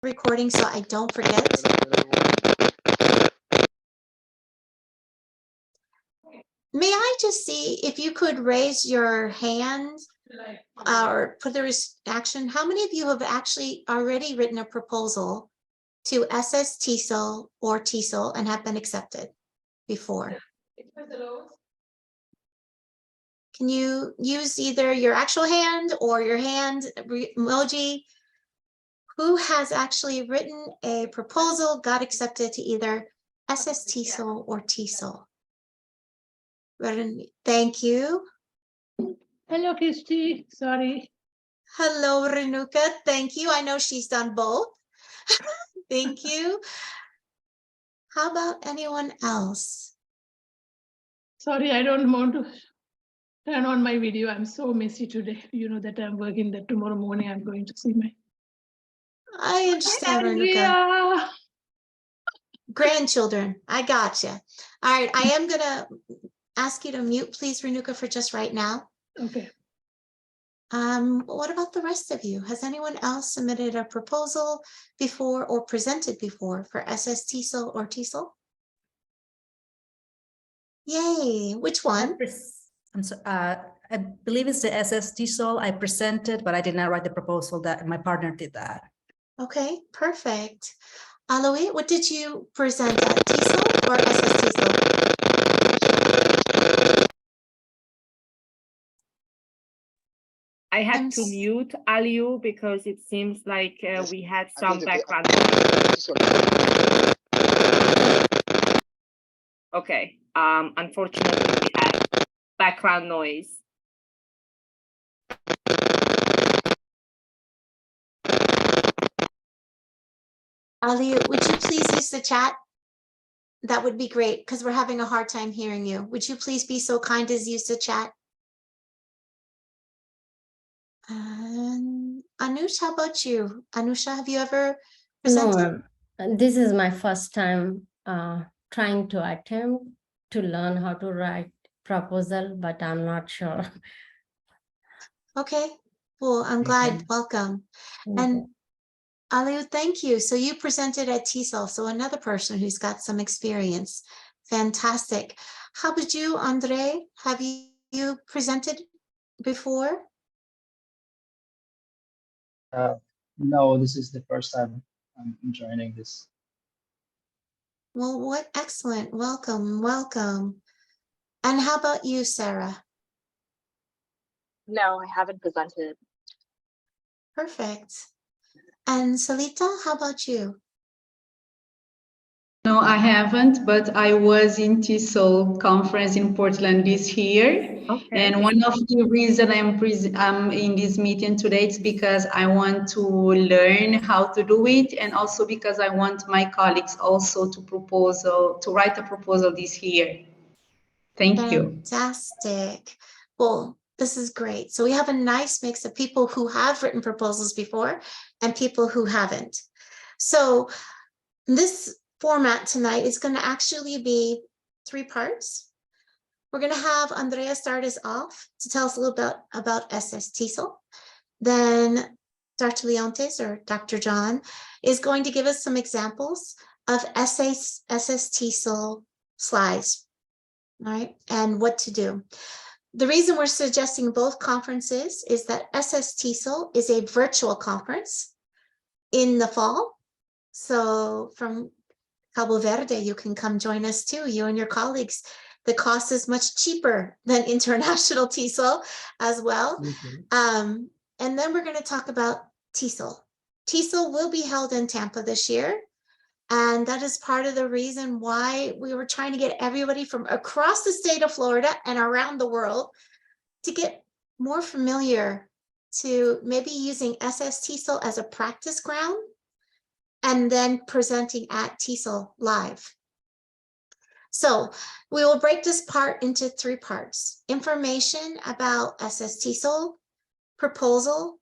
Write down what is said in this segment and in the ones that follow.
recording so I don't forget. May I just see if you could raise your hand or put the action? How many of you have actually already written a proposal to SS TESOL or TESOL and have been accepted before? Can you use either your actual hand or your hand emoji? Who has actually written a proposal, got accepted to either SS TESOL or TESOL? Thank you. Hello, Christy. Sorry. Hello, Renuka. Thank you. I know she's done both. Thank you. How about anyone else? Sorry, I don't want to turn on my video. I'm so messy today. You know that I'm working, that tomorrow morning I'm going to see my I understand, Renuka. Grandchildren. I gotcha. All right. I am going to ask you to mute, please, Renuka, for just right now. Okay. What about the rest of you? Has anyone else submitted a proposal before or presented before for SS TESOL or TESOL? Yay! Which one? I'm so, I believe it's the SS TESOL. I presented, but I did not write the proposal. That my partner did that. Okay, perfect. Aloe, what did you present at TESOL or SS TESOL? I had to mute Aliu because it seems like we had some background. Okay. Unfortunately, we had background noise. Aliu, would you please use the chat? That would be great because we're having a hard time hearing you. Would you please be so kind as use the chat? Anush, how about you? Anusha, have you ever presented? No, this is my first time trying to attempt to learn how to write proposal, but I'm not sure. Okay, well, I'm glad. Welcome. And Aliu, thank you. So you presented at TESOL, so another person who's got some experience. Fantastic. How about you, Andre? Have you presented before? No, this is the first time I'm joining this. Well, what excellent. Welcome, welcome. And how about you, Sarah? No, I haven't presented. Perfect. And Salita, how about you? No, I haven't, but I was in TESOL conference in Portland this year. Okay. And one of the reasons I'm in this meeting today is because I want to learn how to do it, and also because I want my colleagues also to write a proposal this year. Thank you. Fantastic. Well, this is great. So we have a nice mix of people who have written proposals before and people who haven't. So this format tonight is going to actually be 3 parts. We're going to have Andrea start us off to tell us a little bit about SS TESOL. Then Dr. Leontes, or Dr. John, is going to give us some examples of SS TESOL slides, all right, and what to do. The reason we're suggesting both conferences is that SS TESOL is a virtual conference in the fall. So from Cabo Verde, you can come join us too, you and your colleagues. The cost is much cheaper than international TESOL as well. And then we're going to talk about TESOL. TESOL will be held in Tampa this year. And that is part of the reason why we were trying to get everybody from across the state of Florida and around the world to get more familiar to maybe using SS TESOL as a practice ground and then presenting at TESOL live. So we will break this part into 3 parts. Information about SS TESOL, proposal,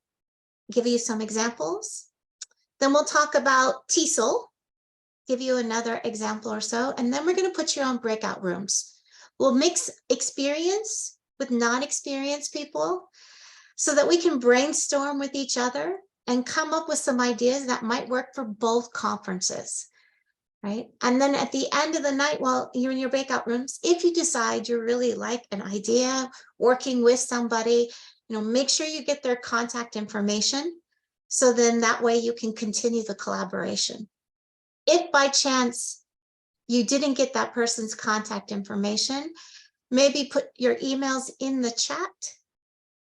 give you some examples. Then we'll talk about TESOL, give you another example or so, and then we're going to put you on breakout rooms. We'll mix experience with non-experienced people so that we can brainstorm with each other and come up with some ideas that might work for both conferences. Right. And then at the end of the night, while you're in your breakout rooms, if you decide you really like an idea, working with somebody, make sure you get their contact information. So then that way you can continue the collaboration. If by chance you didn't get that person's contact information, maybe put your emails in the chat.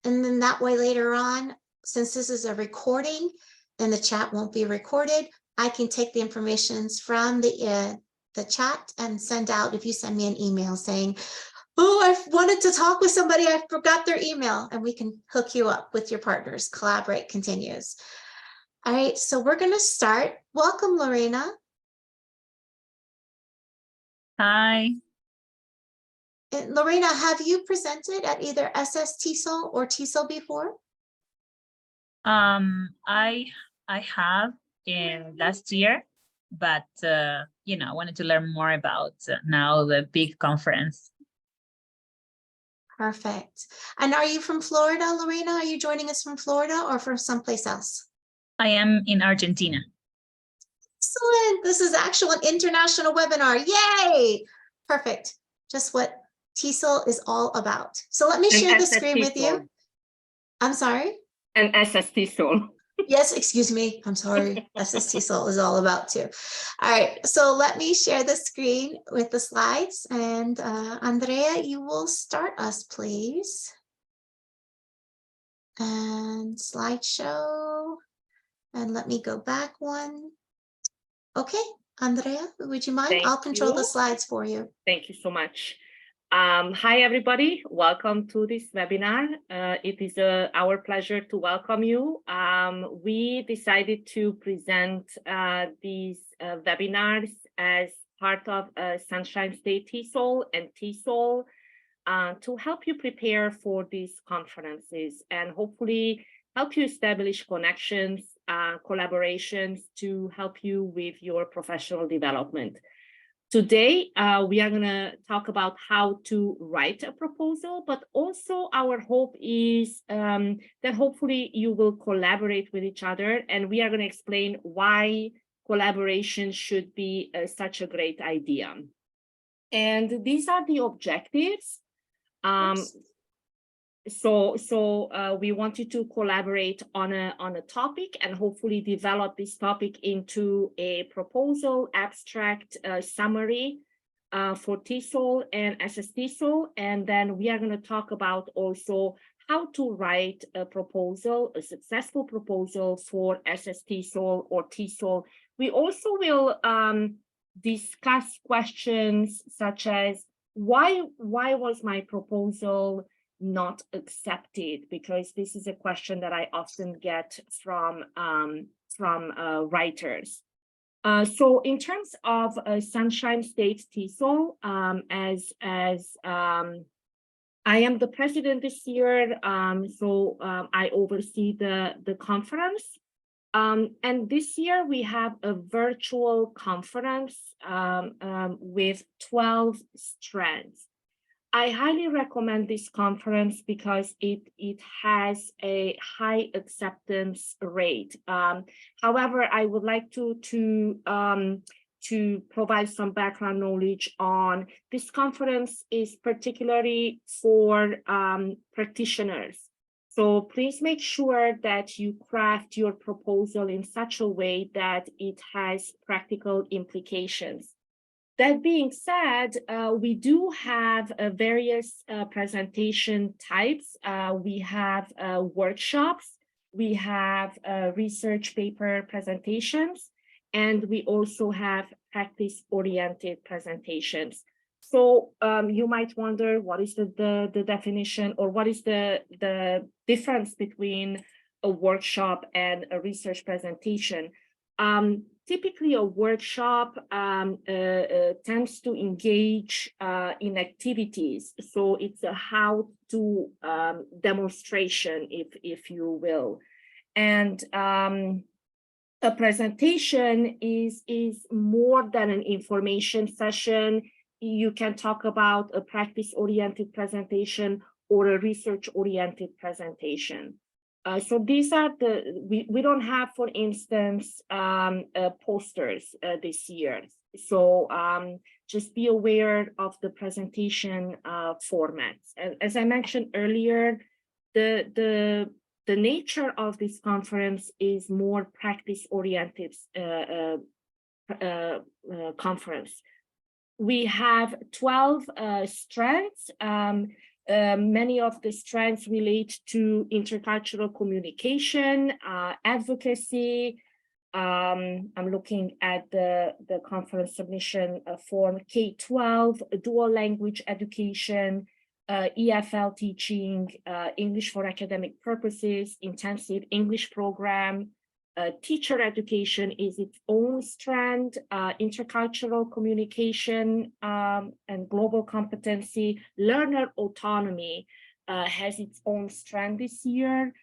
And then that way later on, since this is a recording and the chat won't be recorded, I can take the information from the chat and send out, if you send me an email saying, oh, I wanted to talk with somebody, I forgot their email, and we can hook you up with your partners. Collaborate continues. All right, so we're going to start. Welcome, Lorena. Hi. And Lorena, have you presented at either SS TESOL or TESOL before? I have in last year, but I wanted to learn more about now the big conference. Perfect. And are you from Florida, Lorena? Are you joining us from Florida or from someplace else? I am in Argentina. Excellent. This is actually an international webinar. Yay! Perfect. Just what TESOL is all about. So let me share the screen with you. I'm sorry? And SS TESOL. Yes, excuse me. I'm sorry. SS TESOL is all about too. All right. So let me share the screen with the slides. And Andrea, you will start us, please. And slideshow. And let me go back one. Okay, Andrea, would you mind? Thank I'll control the you. slides for you. Thank you so much. Hi, everybody. Welcome to this webinar. It is our pleasure to welcome you. We decided to present these webinars as part of Sunshine State TESOL and TESOL to help you prepare for these conferences and hopefully help you establish connections, collaborations to help you with your professional development. Today, we are going to talk about how to write a proposal, but also our hope is that hopefully you will collaborate with each other, and we are going to explain why collaboration should be such a great idea. And these are the objectives. So we want you to collaborate on a topic and hopefully develop this topic into a proposal, abstract, summary for TESOL and SS TESOL. And then we are going to talk about also how to write a proposal, a successful proposal for SS TESOL or TESOL. We also will discuss questions such as why was my proposal not accepted, because this is a question that I often get from writers. So in terms of Sunshine State TESOL, as I am the president this year, I oversee the conference. And this year we have a virtual conference with 12 strands. I highly recommend this conference because it has a high acceptance rate. However, I would like to provide some background knowledge on this conference is particularly for practitioners. So please make sure that you craft your proposal in such a way that it has practical implications. That being said, we do have various presentation types. We have workshops, we have research paper presentations, and we also have practice-oriented presentations. So you might wonder, what is the definition, or what is the difference between a workshop and a research presentation? Typically, a workshop tends to engage in activities. So it's a how-to demonstration, if you will. And a presentation is more than an information session. You can talk about a practice-oriented presentation or a research-oriented presentation. So these are we don't have, for instance, posters this year. So just be aware of the presentation formats. As I mentioned earlier, the nature of this conference is more practice-oriented conference. We have 12 strands. Many of the strands relate to intercultural communication, advocacy. I'm looking at the conference submission form, K-12, dual language education, EFL teaching, English for academic purposes, intensive English program, teacher education is its own strand, intercultural communication and global competency, learner autonomy has its own strand this year.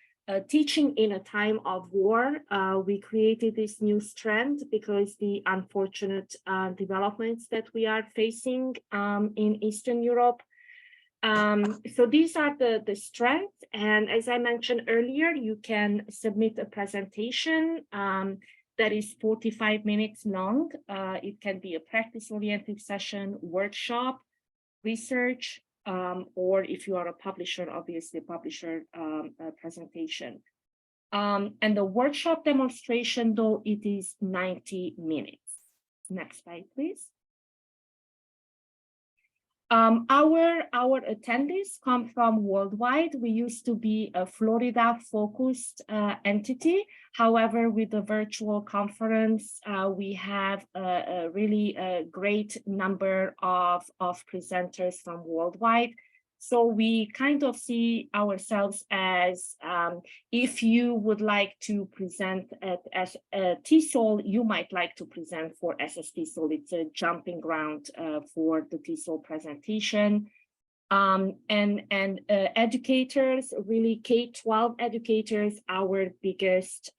Teaching in a time of war, we created this new strand because the unfortunate developments that we are facing in Eastern Europe. So these are the strengths, and as I mentioned earlier, you can submit a presentation that is 45 minutes long. It can be a practice-oriented session, workshop, research, or if you are a publisher, obviously publisher presentation. And the workshop demonstration, though, it is 90 minutes. Next slide, please. Our attendees come from worldwide. We used to be a Florida-focused entity. However, with the virtual conference, we have a really great number of presenters from worldwide. So we kind of see ourselves as, if you would like to present at TESOL, you might like to present for SSTESOL. It's a jumping ground for the TESOL presentation. And educators, really K-12 educators, our biggest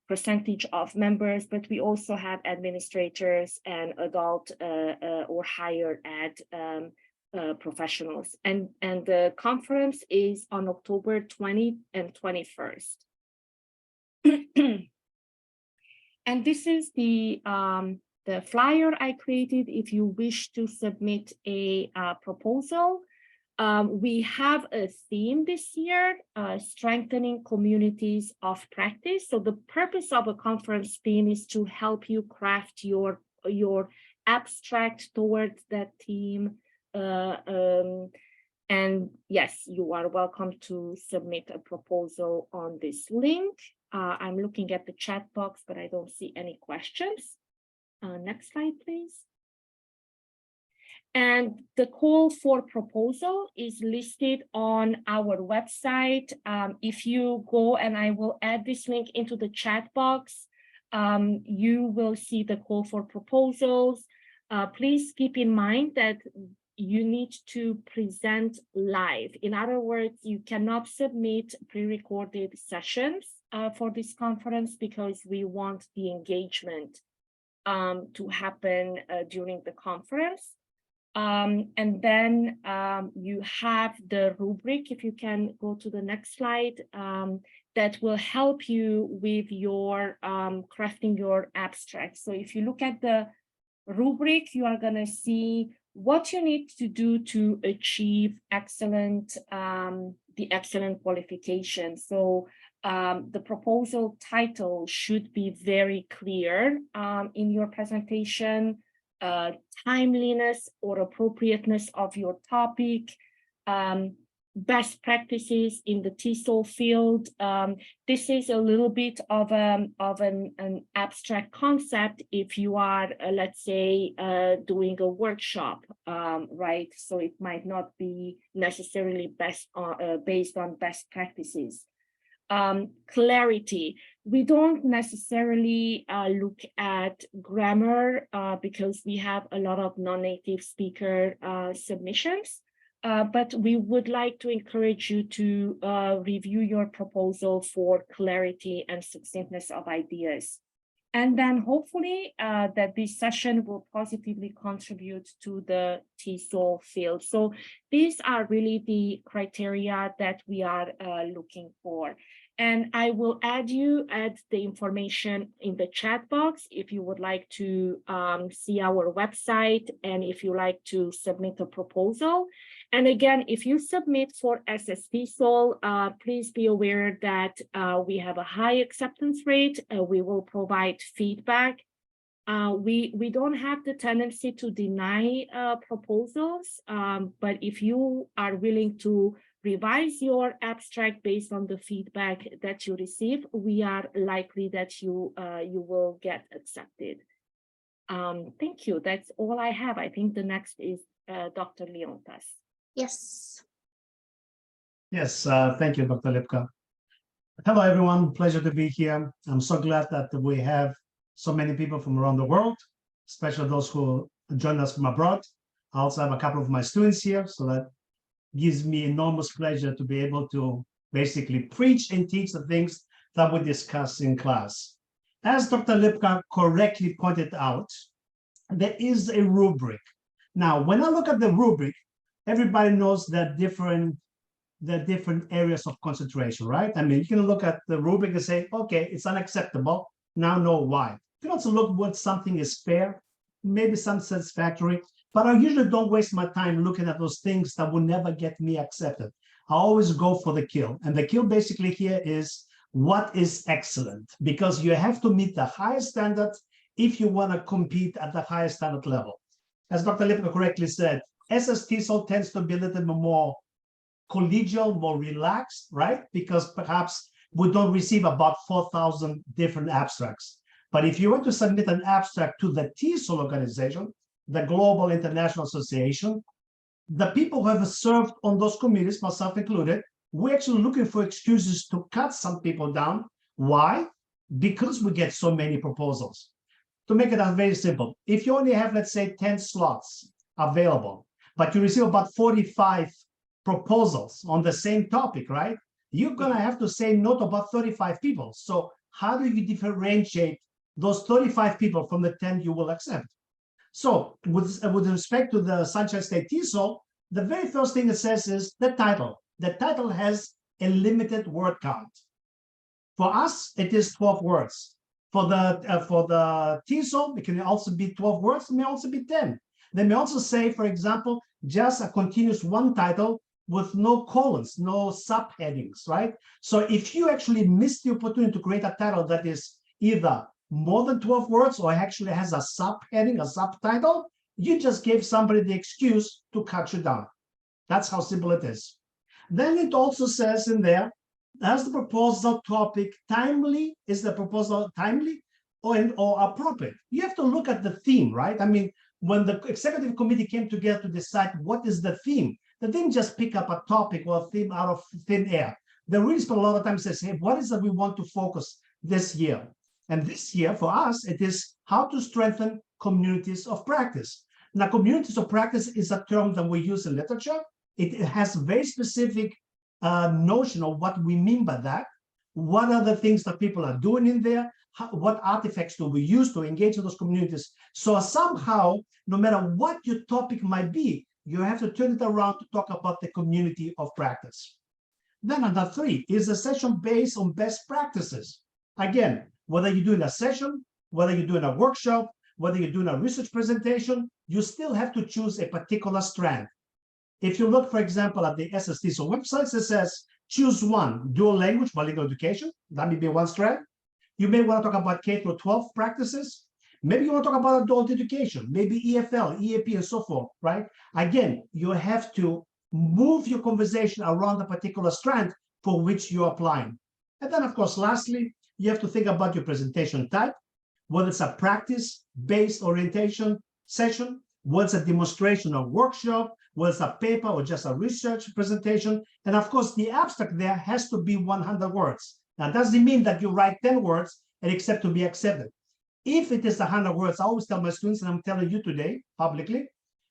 percentage of members, but we also have administrators and adult or higher ed professionals, and the conference is on October 20th and 21st. And this is the flyer I created. If you wish to submit a proposal, we have a theme this year, strengthening communities of practice. So the purpose of a conference theme is to help you craft your abstract towards that theme. And yes, you are welcome to submit a proposal on this link. I'm looking at the chat box, but I don't see any questions. Next slide, please. And the call for proposal is listed on our website. If you go, and I will add this link into the chat box, you will see the call for proposals. Please keep in mind that you need to present live. In other words, you cannot submit pre-recorded sessions for this conference because we want the engagement to happen during the conference. And then you have the rubric, if you can go to the next slide, that will help you with your crafting your abstract. So if you look at the rubric, you are going to see what you need to do to achieve excellent, the excellent qualification. So the proposal title should be very clear in your presentation, timeliness or appropriateness of your topic, best practices in the TESOL field. This is a little bit of an abstract concept if you are, let's say, doing a workshop, right? So it might not be necessarily based on best practices. Clarity. We don't necessarily look at grammar because we have a lot of non-native speaker submissions. But we would like to encourage you to review your proposal for clarity and succinctness of ideas. And then hopefully that this session will positively contribute to the TESOL field. So these are really the criteria that we are looking for. And I will add the information in the chat box if you would like to see our website and if you like to submit a proposal. And again, if you submit for SSTESOL, please be aware that we have a high acceptance rate. We will provide feedback. We don't have the tendency to deny proposals, but if you are willing to revise your abstract based on the feedback that you receive, we are likely that you will get accepted. Thank you. That's all I have. I think the next is Dr. Leontas. Yes. Yes, thank you, Dr. Lipka. Hello, everyone. Pleasure to be here. I'm so glad that we have so many people from around the world, especially those who joined us from abroad. I also have a couple of my students here, so that gives me enormous pleasure to be able to basically preach and teach the things that we discuss in class. As Dr. Lipka correctly pointed out, there is a rubric. Now, when I look at the rubric, everybody knows that different areas of concentration, right? I mean, you can look at the rubric and say, okay, it's unacceptable. Now know why. You can also look what something is fair, maybe some satisfactory, but I usually don't waste my time looking at those things that will never get me accepted. I always go for the kill. And the kill basically here is what is excellent, because you have to meet the highest standard if you want to compete at the highest standard level. As Dr. Lipka correctly said, SSTESOL tends to be a little bit more collegial, more relaxed, right? Because perhaps we don't receive about 4,000 different abstracts. But if you want to submit an abstract to the TESOL organization, the Global International Association, the people who have served on those committees, myself included, we're actually looking for excuses to cut some people down. Why? Because we get so many proposals. To make it very simple, if you only have, let's say, 10 slots available, but you receive about 45 proposals on the same topic, right? You're going to have to say no to about 35 people. So how do you differentiate those 35 people from the 10 you will accept? So with respect to the Sunshine State TESOL, the very first thing it says is the title. The title has a limited word count. For us, it is 12 words. For the TESOL, it can also be 12 words, it may also be 10. They may also say, for example, just a continuous one title with no colons, no subheadings, right? So if you actually miss the opportunity to create a title that is either more than 12 words or actually has a subheading, a subtitle, you just gave somebody the excuse to cut you down. That's how simple it is. Then it also says in there, has the proposal topic timely? Is the proposal timely or appropriate? You have to look at the theme, right? I mean, when the executive committee came together to decide what is the theme, they didn't just pick up a topic or a theme out of thin air. They really spent a lot of time saying, hey, what is it we want to focus this year? And this year, for us, it is how to strengthen communities of practice. Now, communities of practice is a term that we use in literature. It has very specific notion of what we mean by that. What are the things that people are doing in there? What artifacts do we use to engage in those communities? So somehow, no matter what your topic might be, you have to turn it around to talk about the community of practice. Then number 3 is a session based on best practices. Again, whether you're doing a session, whether you're doing a workshop, whether you're doing a research presentation, you still have to choose a particular strand. If you look, for example, at the SSTESOL website, it says, choose one, dual language, bilingual education. That may be one strand. You may want to talk about K-12 practices. Maybe you want to talk about adult education, maybe EFL, EAP, and so forth, right? Again, you have to move your conversation around a particular strand for which you're applying. And then, of course, lastly, you have to think about your presentation type, whether it's a practice-based orientation session, whether it's a demonstration or workshop, whether it's a paper or just a research presentation. And of course, the abstract there has to be 100 words. Now, that doesn't mean that you write 10 words and expect to be accepted. If it is 100 words, I always tell my students, and I'm telling you today publicly,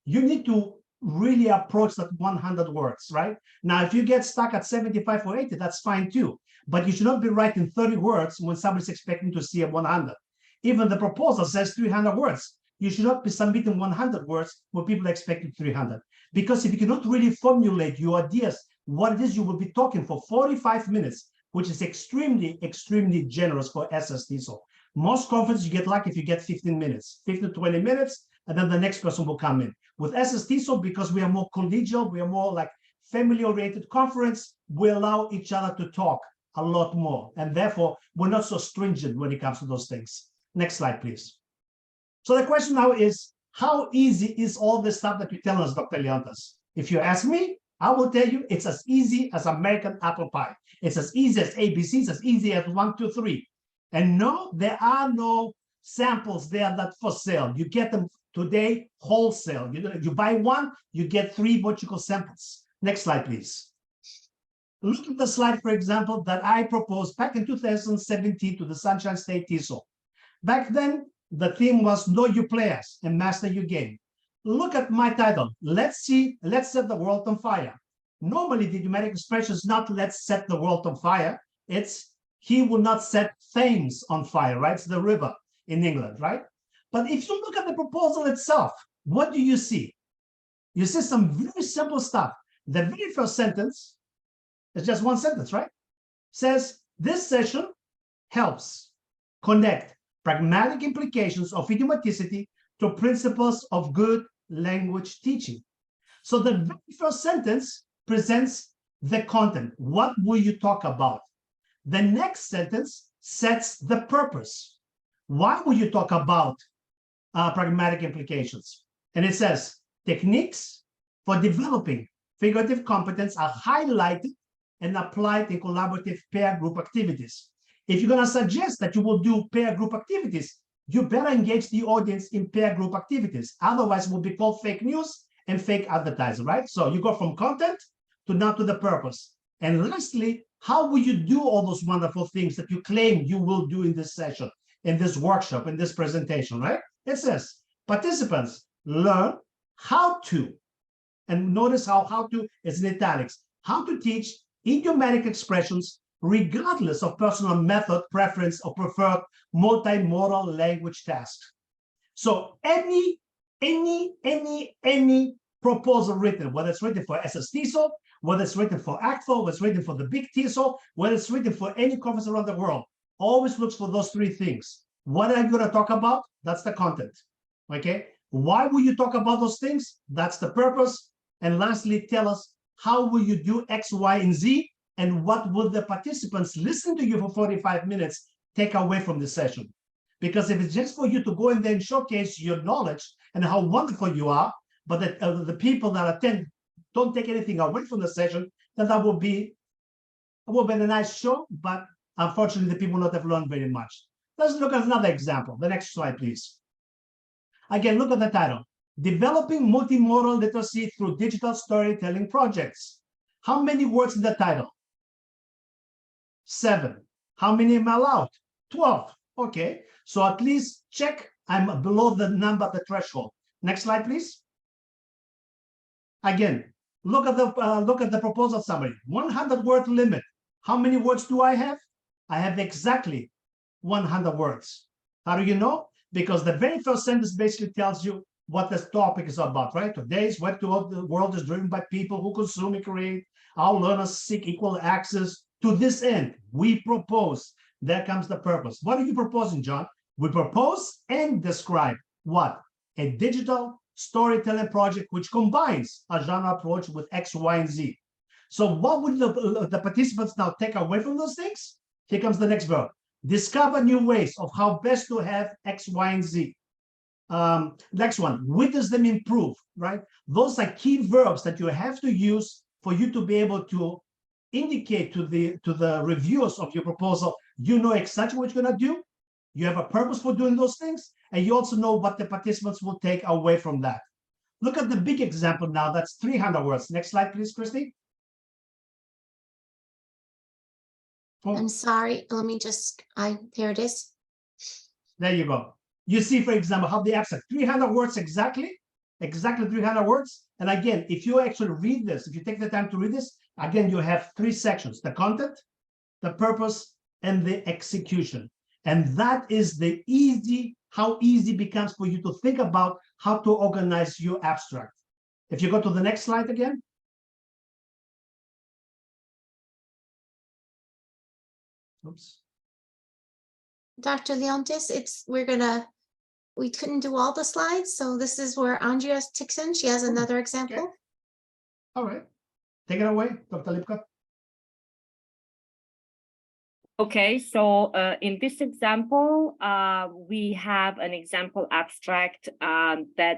you need to really approach that 100 words, right? Now, if you get stuck at 75 or 80, that's fine too. But you should not be writing 30 words when somebody's expecting to see a 100. Even the proposal says 300 words. You should not be submitting 100 words when people expect 300. Because if you cannot really formulate your ideas, what it is you will be talking for 45 minutes, which is extremely, extremely generous for SSTESOL. Most conferences you get lucky if you get 15 minutes, 15 to 20 minutes, and then the next person will come in. With SSTESOL, because we are more collegial, we are more like family-oriented conference, we allow each other to talk a lot more. And therefore, we're not so stringent when it comes to those things. Next slide, please. So the question now is, how easy is all this stuff that you're telling us, Dr. Leontas? If you ask me, I will tell you it's as easy as American apple pie. It's as easy as ABCs, as easy as 1, 2, 3. And no, there are no samples there that for sale. You get them today wholesale. You buy one, you get 3 what you call samples. Next slide, please. Look at the slide, for example, that I proposed back in 2017 to the Sunshine State TESOL. Back then, the theme was Know Your Players and Master Your Game. Look at my title. Let's set the world on fire. Normally, the idiomatic expression is not let's set the world on fire. It's he will not set Thames on fire, right? It's the river in England, right? But if you look at the proposal itself, what do you see? You see some very simple stuff. The very first sentence, it's just one sentence, right? Says, this session helps connect pragmatic implications of idiomaticity to principles of good language teaching. So the very first sentence presents the content. What will you talk about? The next sentence sets the purpose. Why will you talk about pragmatic implications? And it says, techniques for developing figurative competence are highlighted and applied in collaborative pair group activities. If you're going to suggest that you will do pair group activities, you better engage the audience in pair group activities. Otherwise, it will be called fake news and fake advertising, right? So you go from content to now to the purpose. And lastly, how will you do all those wonderful things that you claim you will do in this session, in this workshop, in this presentation, right? It says, participants learn how to, and notice how to is in italics, how to teach idiomatic expressions regardless of personal method, preference, or preferred multimodal language task. So any proposal written, whether it's written for SSTESOL, whether it's written for ACTFL, whether it's written for the big TESOL, whether it's written for any conference around the world, always looks for those 3 things. What are you going to talk about? That's the content. Okay. Why will you talk about those things? That's the purpose. And lastly, tell us how will you do X, Y, and Z, and what will the participants listen to you for 45 minutes take away from the session? Because if it's just for you to go in there and showcase your knowledge and how wonderful you are, but that the people that attend don't take anything away from the session, then that will be a nice show, but unfortunately, the people will not have learned very much. Let's look at another example. The next slide, please. Again, look at the title. Developing multimodal literacy through digital storytelling projects. How many words in the title? 7. How many am I allowed? 12. Okay, so at least check I'm below the number, the threshold. Next slide, please. Again, look at the proposal summary. 100-word limit. How many words do I have? I have exactly 100 words. How do you know? Because the very first sentence basically tells you what this topic is about, right? Today's web to the world is driven by people who consume and create. Our learners seek equal access. To this end, we propose. There comes the purpose. What are you proposing, John? We propose and describe what? A digital storytelling project which combines a genre approach with X, Y, and Z. So what would the participants now take away from those things? Here comes the next verb. Discover new ways of how best to have X, Y, and Z. Next one, witness them improve, right? Those are key verbs that you have to use for you to be able to indicate to the reviewers of your proposal, you know exactly what you're going to do, you have a purpose for doing those things, and you also know what the participants will take away from that. Look at the big example now, that's 300 words. Next slide, please, Christy. Oh, I'm sorry, let me just, there it is. there you go. You see, for example, how they abstract 300 words exactly 300 words. And again, if you actually read this, if you take the time to read this, again, you have 3 sections, the content, the purpose, and the execution. And that is the easy, how easy it becomes for you to think about how to organize your abstract. If you go to the next slide again. Oops. Dr. Leontis, we couldn't do all the slides, so this is where Andrea ticks in. She has another example. All right. Take it away, Dr. Lipka. Okay, so in this example, we have an example abstract that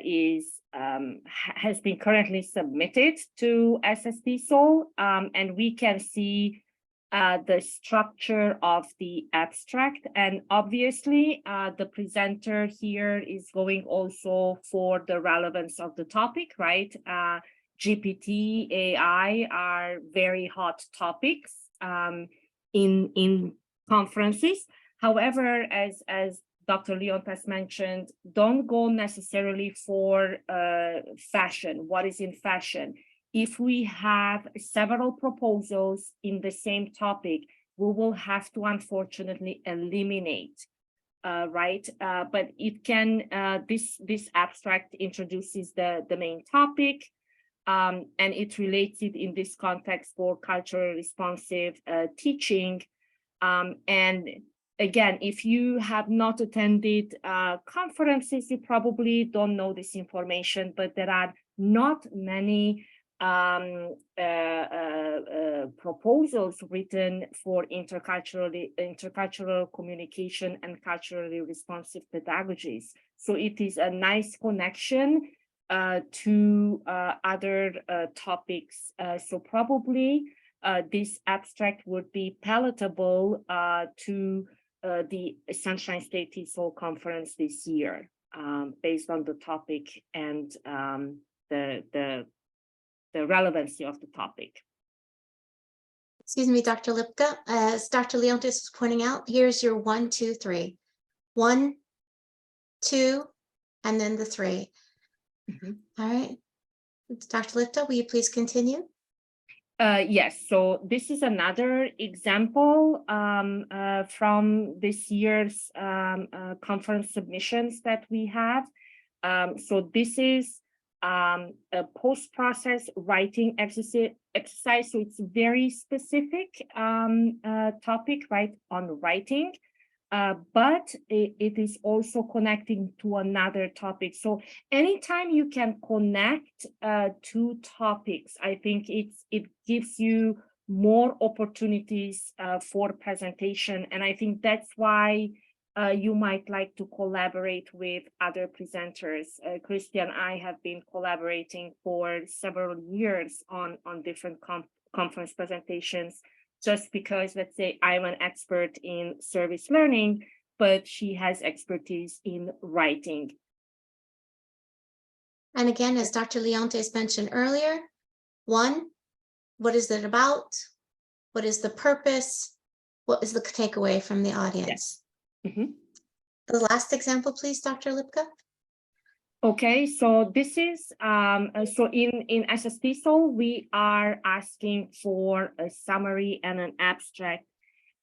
has been currently submitted to SSDSOL, and we can see the structure of the abstract. And obviously, the presenter here is going also for the relevance of the topic, right? GPT, AI are very hot topics in conferences. However, as Dr. Leontas mentioned, don't go necessarily for fashion. What is in fashion? If we have several proposals in the same topic, we will have to unfortunately eliminate, right? But it can, this abstract introduces the main topic, and it relates it in this context for culturally responsive teaching. And again, if you have not attended conferences, you probably don't know this information, but there are not many proposals written for intercultural communication and culturally responsive pedagogies. So it is a nice connection to other topics. So probably this abstract would be palatable to the Sunshine State TESOL conference this year, based on the topic and the relevancy of the topic. Excuse me, Dr. Lipka, as Dr. Leontis was pointing out, here's your 1, 2, 3. 1, 2, and then the 3. All right. Dr. Lipka, will you please continue? Yes, so this is another example from this year's conference submissions that we have. So this is a post-process writing exercise. So it's a very specific topic, right, on writing, but it is also connecting to another topic. So anytime you can connect two topics, I think it gives you more opportunities for presentation. And I think that's why you might like to collaborate with other presenters. Christy and I have been collaborating for several years on different conference presentations, just because, let's say, I'm an expert in service learning, but she has expertise in writing. And again, as Dr. Leontis mentioned earlier, 1, what is it about? What is the purpose? What is the takeaway from the audience? Yes. Mm-hmm. The last example, please, Dr. Lipka. Okay, so this is, so in SSDSOL, we are asking for a summary and an abstract.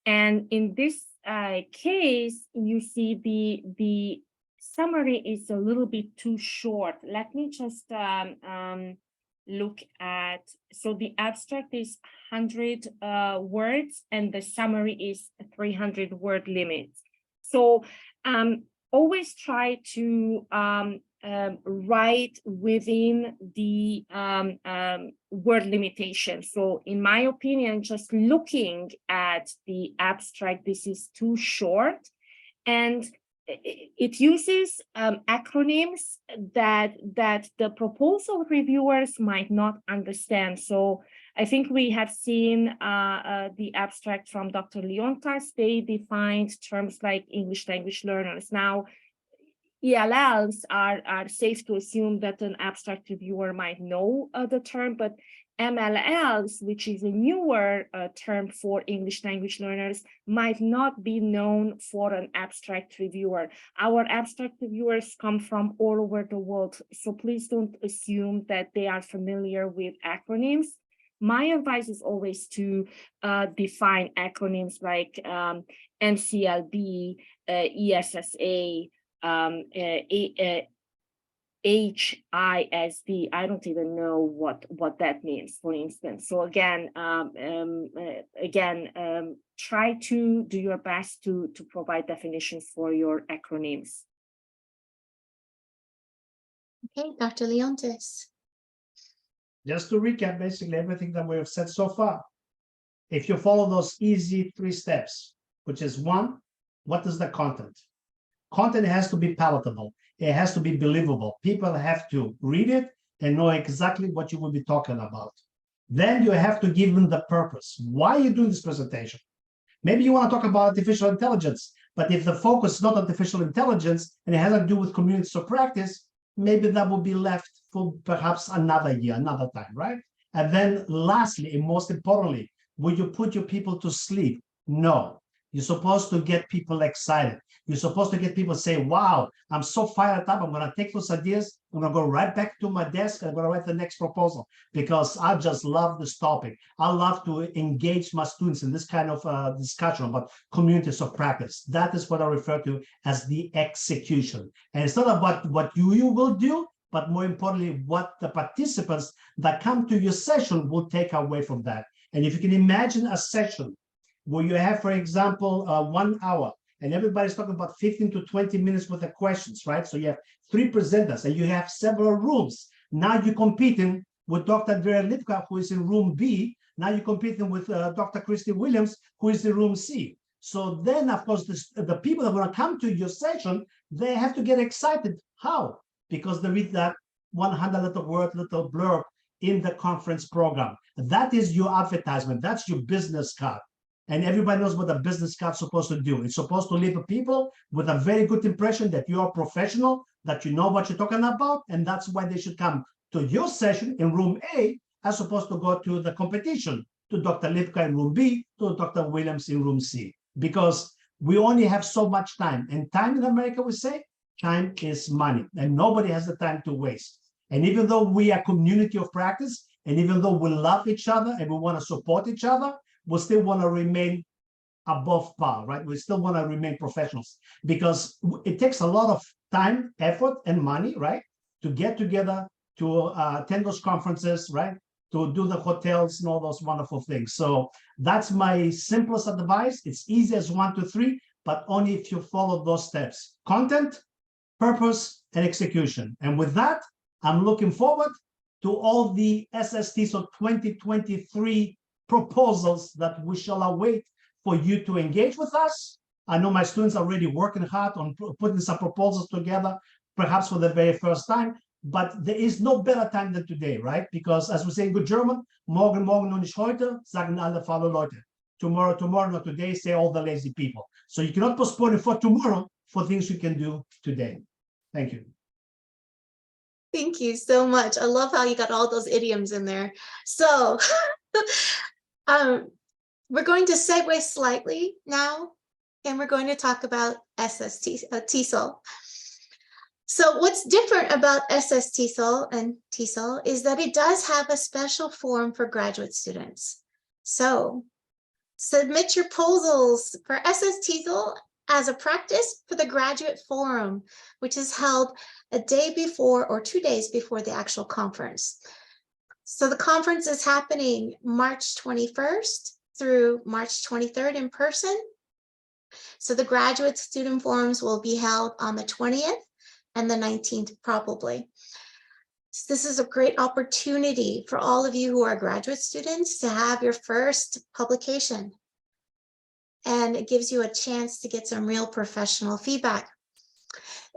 And in this case, you see the summary is a little bit too short. Let me just look at, so the abstract is 100 words and the summary is 300 word limit. So always try to write within the word limitation. So in my opinion, just looking at the abstract, this is too short, and it uses acronyms that the proposal reviewers might not understand. So I think we have seen the abstract from Dr. Leontas. They defined terms like English language learners. Now, ELLs are safe to assume that an abstract reviewer might know the term, but MLLs, which is a newer term for English language learners, might not be known for an abstract reviewer. Our abstract reviewers come from all over the world, so please don't assume that they are familiar with acronyms. my advice is always to define acronyms like MCLB, ESSA, HISD. I don't even know what that means, for instance. So again, try to do your best to provide definitions for your acronyms. Okay, Dr. Leontis. Just to recap, basically everything that we have said so far. If you follow those easy 3 steps, which is 1, what is the content? Content has to be palatable. It has to be believable. People have to read it and know exactly what you will be talking about. Then you have to give them the purpose. Why are you doing this presentation? Maybe you want to talk about artificial intelligence, but if the focus is not artificial intelligence and it has to do with communities of practice, maybe that will be left for perhaps another year, another time, right? And then lastly, and most importantly, will you put your people to sleep? No. You're supposed to get people excited. You're supposed to get people say, wow, I'm so fired up. I'm going to take those ideas. I'm going to go right back to my desk. And I'm going to write the next proposal because I just love this topic. I love to engage my students in this kind of discussion about communities of practice. That is what I refer to as the execution. And it's not about what you will do, but more importantly, what the participants that come to your session will take away from that. And if you can imagine a session where you have, for example, 1 hour, and everybody's talking about 15 to 20 minutes worth of questions, right? So you have 3 presenters and you have several rooms. Now you're competing with Dr. Vera Lipka, who is in room B. Now you're competing with Dr. Christy Williams, who is in room C. So then, of course, the people that are going to come to your session, they have to get excited. How? Because they read that 100 little word, little blurb in the conference program. That is your advertisement. That's your business card. And everybody knows what a business card is supposed to do. It's supposed to leave people with a very good impression that you are professional, that you know what you're talking about, and that's why they should come to your session in room A as opposed to go to the competition, to Dr. Lipka in room B, to Dr. Williams in room C. Because we only have so much time. And time in America, we say, time is money, and nobody has the time to waste. And even though we are a community of practice, and even though we love each other and we want to support each other, we still want to remain above par, right? We still want to remain professionals because it takes a lot of time, effort, and money, right? To get together, to attend those conferences, right? To do the hotels and all those wonderful things. So that's my simplest advice. It's easy as 1, 2, 3, but only if you follow those steps: content, purpose, and execution. And with that, I'm looking forward to all the SSTs of 2023 proposals that we shall await for you to engage with us. I know my students are already working hard on putting some proposals together, perhaps for the very first time, but there is no better time than today, right? Because as we say in good German, morgen und nicht heute, sagen alle faule Leute. Tomorrow, not today, say all the lazy people. So you cannot postpone it for tomorrow for things you can do today. Thank you. Thank you so much. I love how you got all those idioms in there. So we're going to segue slightly now, and we're going to talk about TESOL. So what's different about TESOL and TESOL is that it does have a special form for graduate students. So submit your proposals for TESOL as a practice for the graduate forum, which is held a day before or 2 days before the actual conference. So the conference is happening March 21st through March 23rd in person. So the graduate student forums will be held on the 20th and the 19th probably. So this is a great opportunity for all of you who are graduate students to have your first publication. And it gives you a chance to get some real professional feedback.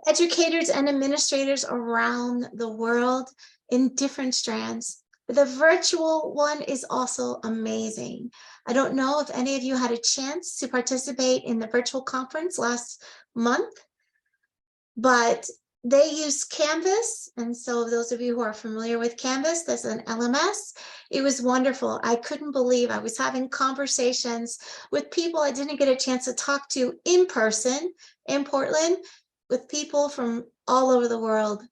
Educators and administrators around the world in different strands. But the virtual one is also amazing. I don't know if any of you had a chance to participate in the virtual conference last month, but they use Canvas. And so those of you who are familiar with Canvas, that's an LMS. It was wonderful. I couldn't believe I was having conversations with people I didn't get a chance to talk to in person in Portland, with people from all over the world.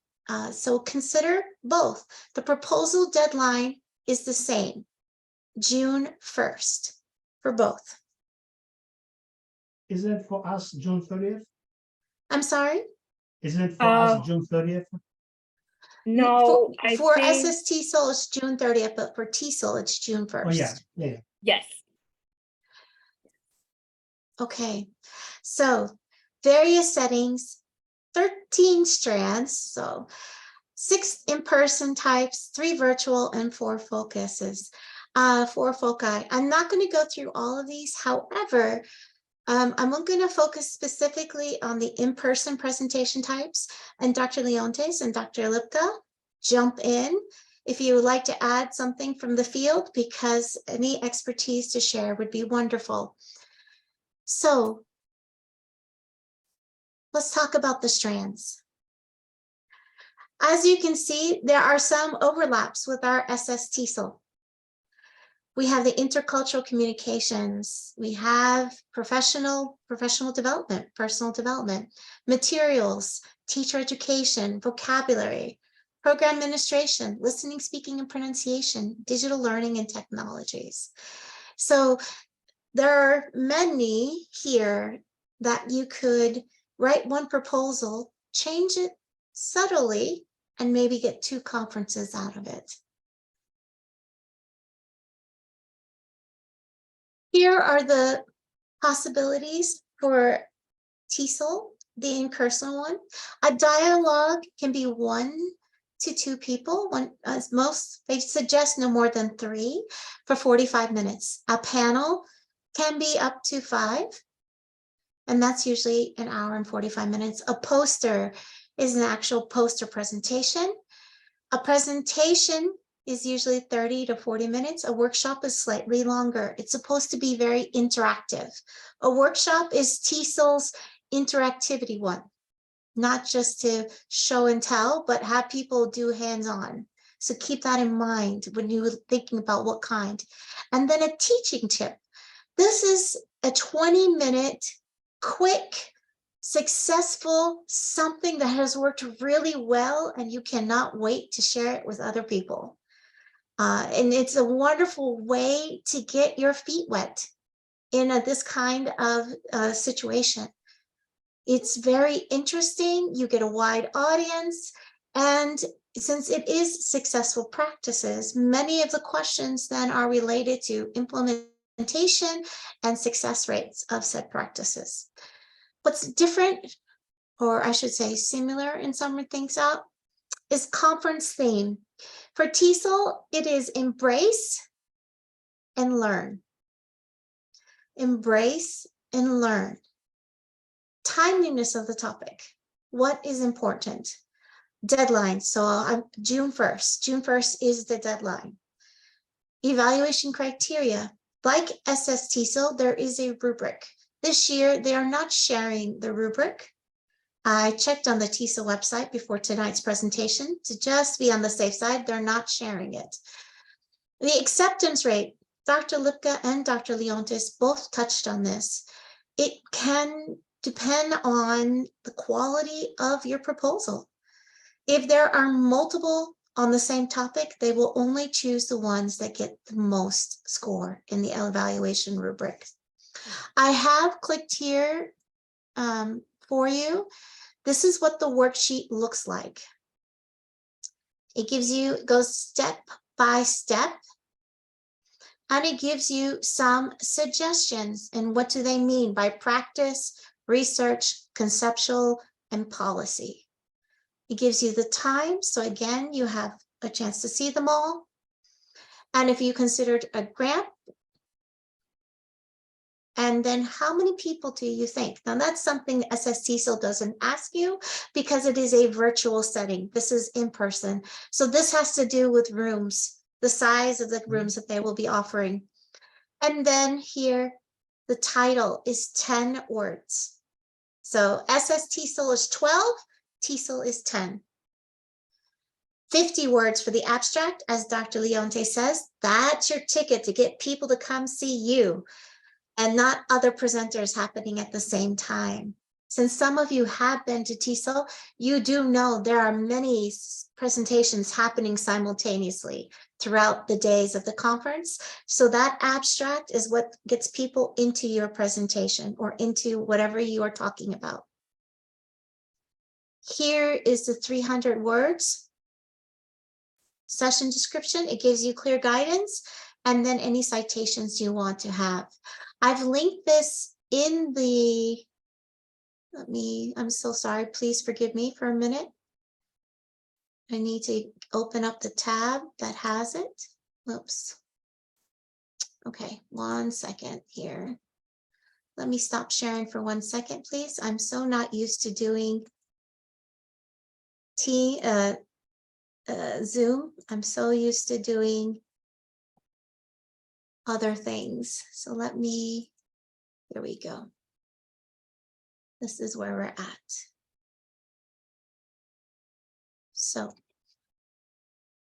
So consider both. The proposal deadline is the same. June 1st for both. Isn't it for us June 30th? I'm sorry? Isn't it for Uh, us June 30th? No, I For think, SST Soul, it's June 30th, but for TESOL, it's June 1st. Oh, yeah, yeah. yes. Okay, so various settings, 13 strands, so 6 in-person types, 3 virtual, and 4 focuses, 4 foci. I'm not going to go through all of these. However, I'm going to focus specifically on the in-person presentation types, and Dr. Leontes and Dr. Lipka, jump in if you would like to add something from the field, because any expertise to share would be wonderful. So let's talk about the strands. As you can see, there are some overlaps with our SSTESOL. We have the intercultural communications. We have professional development, personal development, materials, teacher education, vocabulary, program administration, listening, speaking, and pronunciation, digital learning, and technologies. So there are many here that you could write one proposal, change it subtly, and maybe get 2 conferences out of it. Here are the possibilities for TESOL, the in-person one. A dialogue can be 1 to 2 people. As most, they suggest no more than 3 for 45 minutes. A panel can be up to 5, and that's usually an hour and 45 minutes. A poster is an actual poster presentation. A presentation is usually 30 to 40 minutes. A workshop is slightly longer. It's supposed to be very interactive. A workshop is TESOL's interactivity one, not just to show and tell, but have people do hands-on. So keep that in mind when you're thinking about what kind. And then a teaching tip. This is a 20-minute, quick, successful, something that has worked really well, and you cannot wait to share it with other people. And it's a wonderful way to get your feet wet in this kind of situation. It's very interesting. You get a wide audience. And since it is successful practices, many of the questions then are related to implementation and success rates of said practices. What's different, or I should say similar in summing things out, is conference theme. For TESOL, it is embrace and learn. Embrace and learn. Timeliness of the topic. What is important? Deadline. So June 1st. June 1st is the deadline. Evaluation criteria. Like SSTESOL, there is a rubric. This year, they are not sharing the rubric. I checked on the TESOL website before tonight's presentation to just be on the safe side. They're not sharing it. The acceptance rate, Dr. Lipka and Dr. Leontes both touched on this. It can depend on the quality of your proposal. If there are multiple on the same topic, they will only choose the ones that get the most score in the evaluation rubric. I have clicked here for you. This is what the worksheet looks like. It goes step by step, and it gives you some suggestions. And what do they mean by practice, research, conceptual, and policy? It gives you the time. So again, you have a chance to see them all. And if you considered a grant, and then how many people do you think? Now that's something SSTESOL doesn't ask you because it is a virtual setting. This is in person. So this has to do with rooms, the size of the rooms that they will be offering. And then here, the title is 10 words. So SSTESOL is 12, TESOL is 10. 50 words for the abstract, as Dr. Leonte says, that's your ticket to get people to come see you and not other presenters happening at the same time. Since some of you have been to TESOL, you do know there are many presentations happening simultaneously throughout the days of the conference. So that abstract is what gets people into your presentation or into whatever you are talking about. Here is the 300 words session description. It gives you clear guidance and then any citations you want to have. I've linked this in the, I'm so sorry, please forgive me for a minute. I need to open up the tab that has it. Oops. Okay, 1 second here. Let me stop sharing for 1 second, please. I'm so not used to doing Zoom. I'm so used to doing other things. So let me, here we go. This is where we're at. So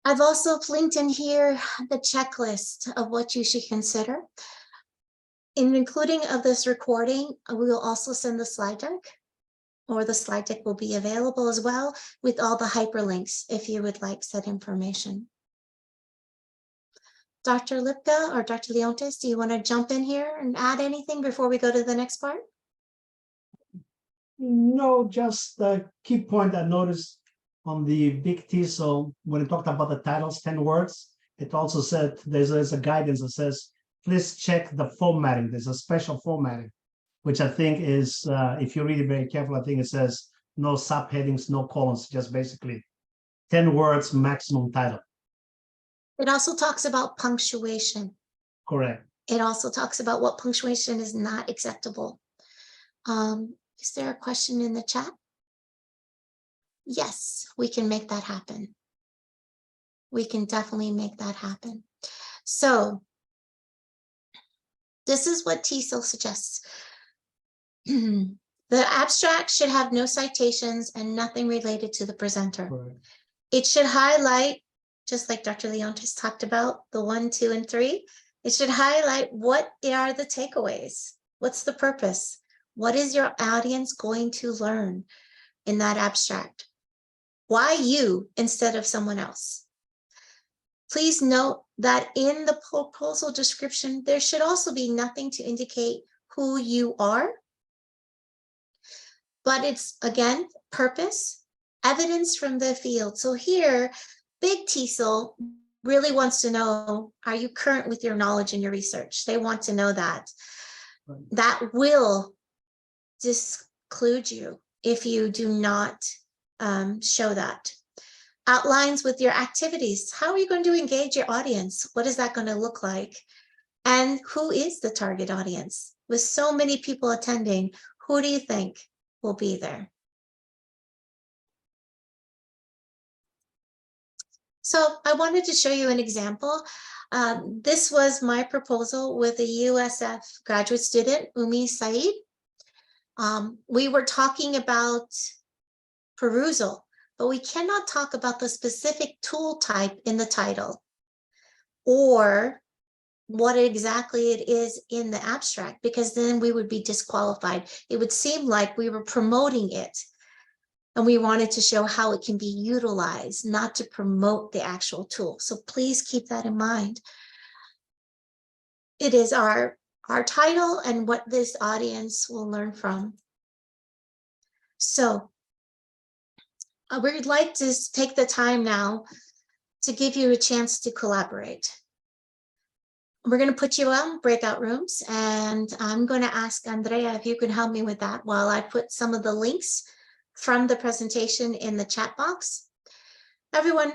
I've also linked in here the checklist of what you should consider. In including of this recording, we will also send the slide deck, or the slide deck will be available as well with all the hyperlinks if you would like said information. Dr. Lipka or Dr. Leontes, do you want to jump in here and add anything before we go to the next part? No, just the key point I noticed on the big TESOL, when it talked about the titles, 10 words, it also said there's a guidance that says, please check the formatting. There's a special formatting, which I think is, if you read it very carefully, I think it says no subheadings, no columns, just basically 10 words maximum title. It also talks about punctuation. Correct. It also talks about what punctuation is not acceptable. Is there a question in the chat? Yes, we can make that happen. We can definitely make that happen. So this is what TESOL suggests. The abstract should have no citations and nothing related to the presenter. Correct. It should highlight, just like Dr. Leontes talked about, the 1, 2, and 3. It should highlight what are the takeaways. What's the purpose? What is your audience going to learn in that abstract? Why you instead of someone else? Please note that in the proposal description, there should also be nothing to indicate who you are. But it's, again, purpose, evidence from the field. So here, Big TESOL really wants to know, are you current with your knowledge and your research? They want to know that. Right. That will disclude you if you do not show that. Outlines with your activities. How are you going to engage your audience? What is that going to look like? And who is the target audience? With so many people attending, who do you think will be there? So I wanted to show you an example. This was my proposal with a USF graduate student, Umi Saeed. We were talking about perusal, but we cannot talk about the specific tool type in the title or what exactly it is in the abstract, because then we would be disqualified. It would seem like we were promoting it and we wanted to show how it can be utilized, not to promote the actual tool. So please keep that in mind. It is our title and what this audience will learn from. So we'd like to take the time now to give you a chance to collaborate. We're going to put you on breakout rooms, and I'm going to ask Andrea if you can help me with that while I put some of the links from the presentation in the chat box. Everyone,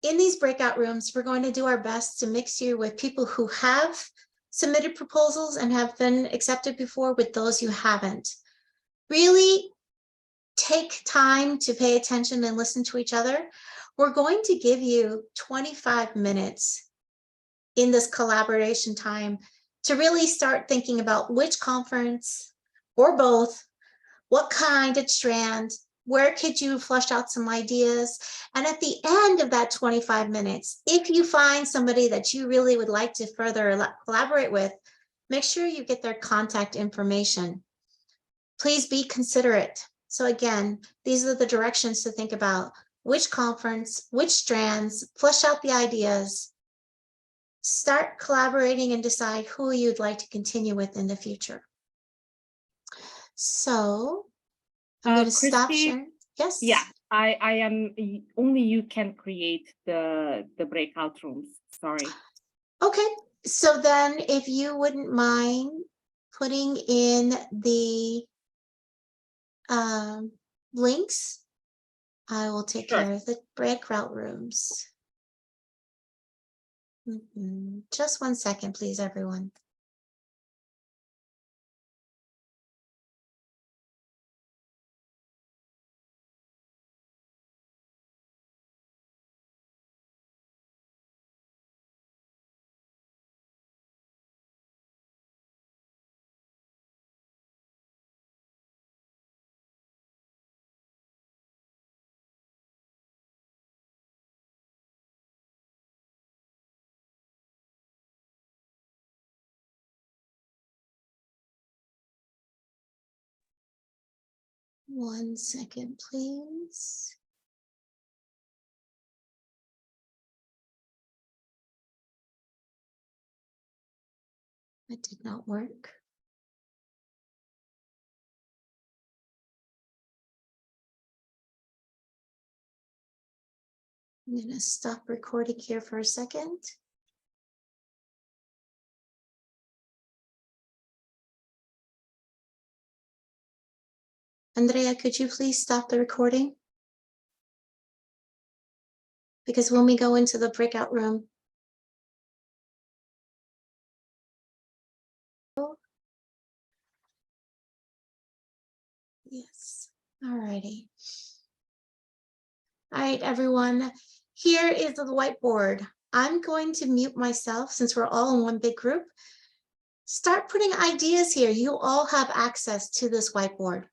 in these breakout rooms, we're going to do our best to mix you with people who have submitted proposals and have been accepted before with those who haven't. Really take time to pay attention and listen to each other. We're going to give you 25 minutes in this collaboration time to really start thinking about which conference or both, what kind of strand, where could you flush out some ideas? And at the end of that 25 minutes, if you find somebody that you really would like to further collaborate with, make sure you get their contact information. Please be considerate. So again, these are the directions to think about: which conference, which strands, flesh out the ideas, start collaborating and decide who you'd like to continue with in the future. So I'm going to stop Christy, sharing. Yes. Yeah, I am, only you can create the breakout rooms, sorry. Okay. So then if you wouldn't mind putting in the links, I will take Sure. care of the breakout rooms. Just 1 second, please, everyone. One second, please. That did not work. I'm going to stop recording here for a second. Andrea, could you please stop the recording? Because when we go into the breakout room, yes, all righty. All right, everyone, here is the whiteboard. I'm going to mute myself since we're all in one big group. Start putting ideas here. You all have access to this whiteboard.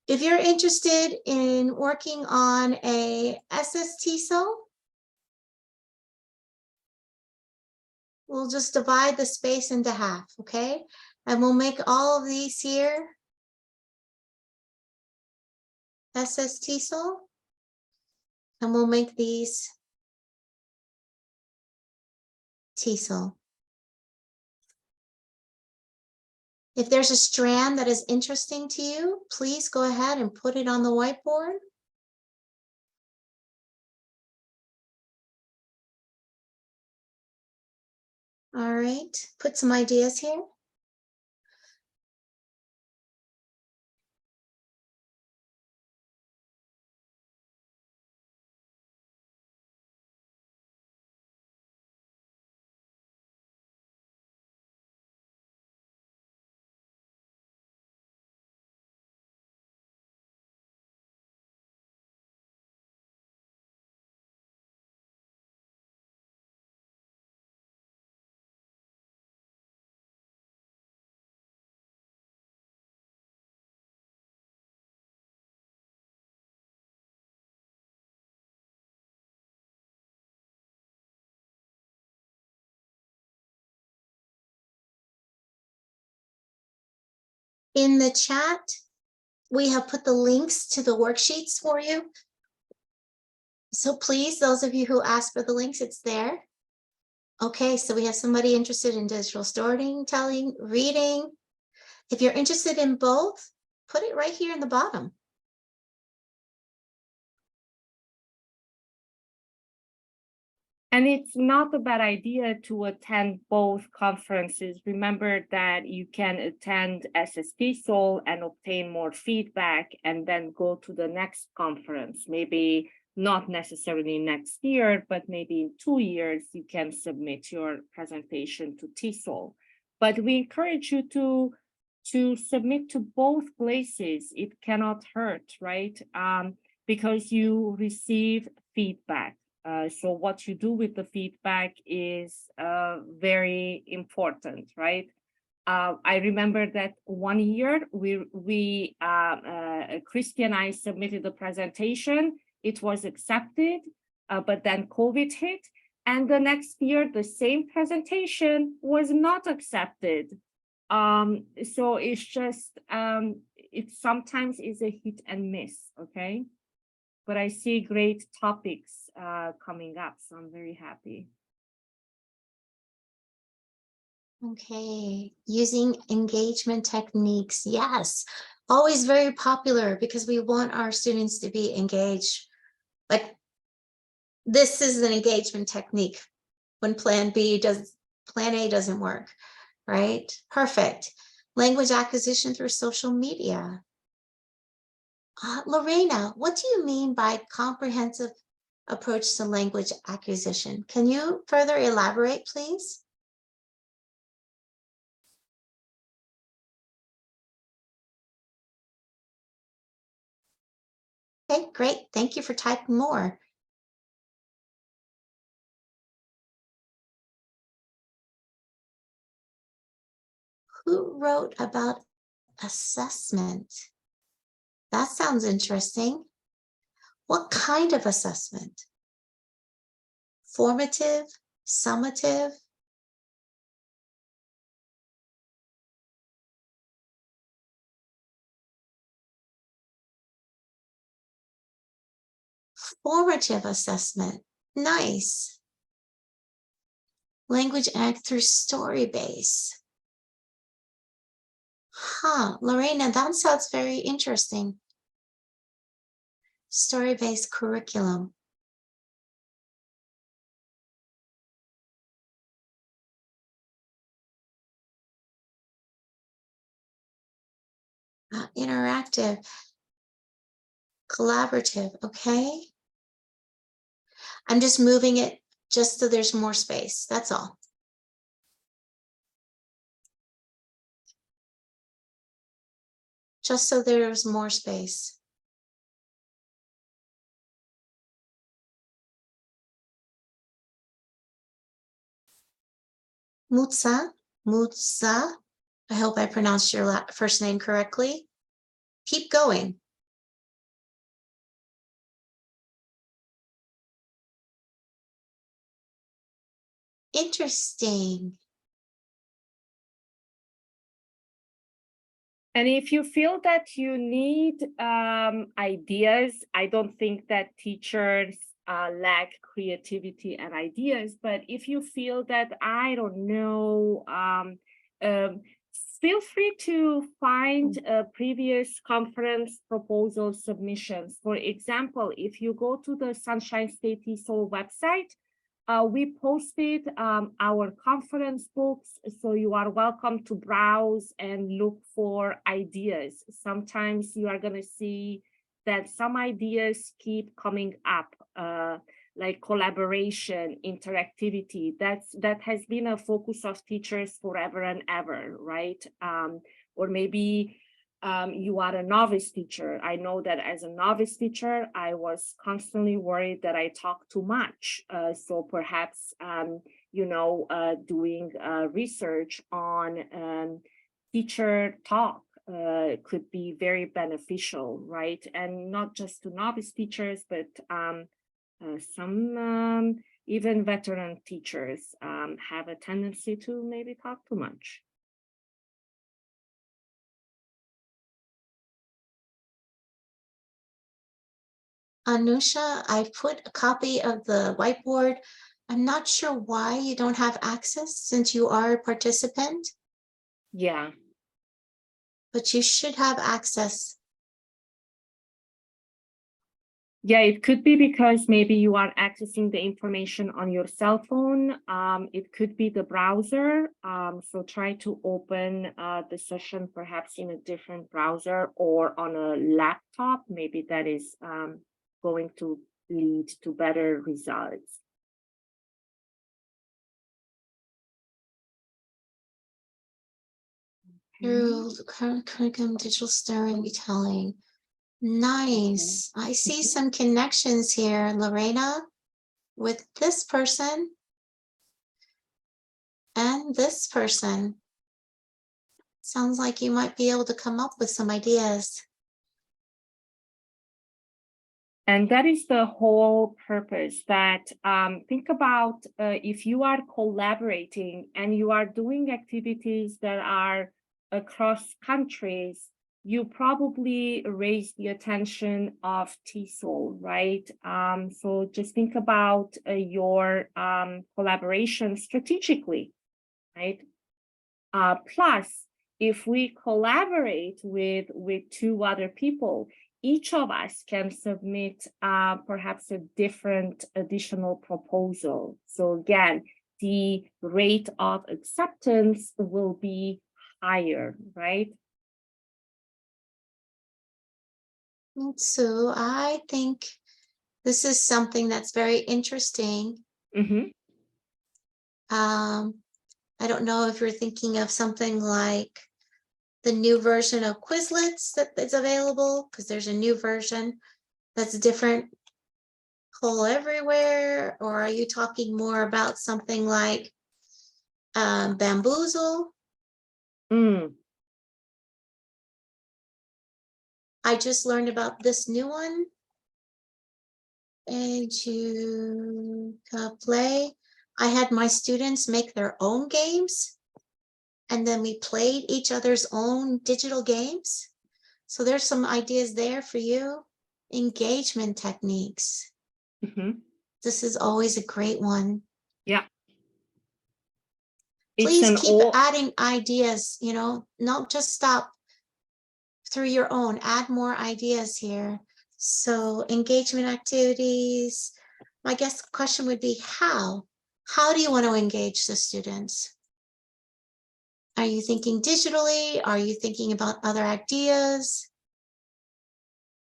If you're interested in working on a SSTSO, we'll just divide the space into half, okay? And we'll make all of these here SSTSO, and we'll make these TESOL. If there's a strand that is interesting to you, please go ahead and put it on the whiteboard. All right, put some ideas here. In the chat, we have put the links to the worksheets for you. So please, those of you who asked for the links, it's there. Okay, so we have somebody interested in digital storytelling, reading. If you're interested in both, put it right here in the bottom. And it's not a bad idea to attend both conferences. Remember that you can attend SSTSOL and obtain more feedback and then go to the next conference. Maybe not necessarily next year, but maybe in 2 years, you can submit your presentation to TESOL. But we encourage you to submit to both places. It cannot hurt, right? Because you receive feedback. So what you do with the feedback is very important, right? I remember that 1 year Christy and I submitted the presentation. It was accepted, but then COVID hit. And the next year, the same presentation was not accepted. So it's just, it sometimes is a hit and miss, okay? But I see great topics coming up, so I'm very happy. Okay, using engagement techniques. Yes, always very popular because we want our students to be engaged. Like, this is an engagement technique when plan A doesn't work, right? Perfect. Language acquisition through social media. Lorena, what do you mean by comprehensive approach to language acquisition? Can you further elaborate, please? Okay, great. Thank you for typing more. Who wrote about assessment? That sounds interesting. What kind of assessment? Formative, summative? Formative assessment. Nice. Language act through story base. Huh, Lorena, that sounds very interesting. Story-based curriculum. Interactive. Collaborative, okay? I'm just moving it just so there's more space, that's all. Just so there's more space. Mutsa, I hope I pronounced your first name correctly. Keep going. Interesting. And if you feel that you need ideas, I don't think that teachers lack creativity and ideas, but if you feel that, I don't know, feel free to find previous conference proposal submissions. For example, if you go to the Sunshine State TESOL website, we posted our conference books, so you are welcome to browse and look for ideas. Sometimes you are going to see that some ideas keep coming up, like collaboration, interactivity. That has been a focus of teachers forever and ever, right? Or maybe you are a novice teacher. I know that as a novice teacher, I was constantly worried that I talk too much. So perhaps, doing research on teacher talk could be very beneficial, right? And not just to novice teachers, but some even veteran teachers have a tendency to maybe talk too much. Anusha, I put a copy of the whiteboard. I'm not sure why you don't have access since you are a participant, Yeah. but you should have access. Yeah, it could be because maybe you are accessing the information on your cell phone. It could be the browser. So try to open the session perhaps in a different browser or on a laptop. Maybe that is going to lead to better results. Through the current curriculum, digital storytelling. Nice. I see some connections here, Lorena, with this person and this person. Sounds like you might be able to come up with some ideas. And that is the whole purpose, that think about if you are collaborating and you are doing activities that are across countries, you probably raise the attention of TESOL, right? So just think about your collaboration strategically, right? Plus, if we collaborate with 2 other people, each of us can submit perhaps a different additional proposal. So again, the rate of acceptance will be higher, right? So I think this is something that's very interesting. Mhm. I don't know if you're thinking of something like the new version of Quizlets that is available, because there's a new version that's different whole everywhere, or are you talking more about something like Bamboozle? Mm. I just learned about this new one. And to play, I had my students make their own games, and then we played each other's own digital games. So there's some ideas there for you. Engagement techniques. Mhm. This is always a great one. Yeah. It's Please an keep all. adding ideas, you know, not just stop through your own, add more ideas here. So engagement activities. My guess question would be how? How do you want to engage the students? Are you thinking digitally? Are you thinking about other ideas?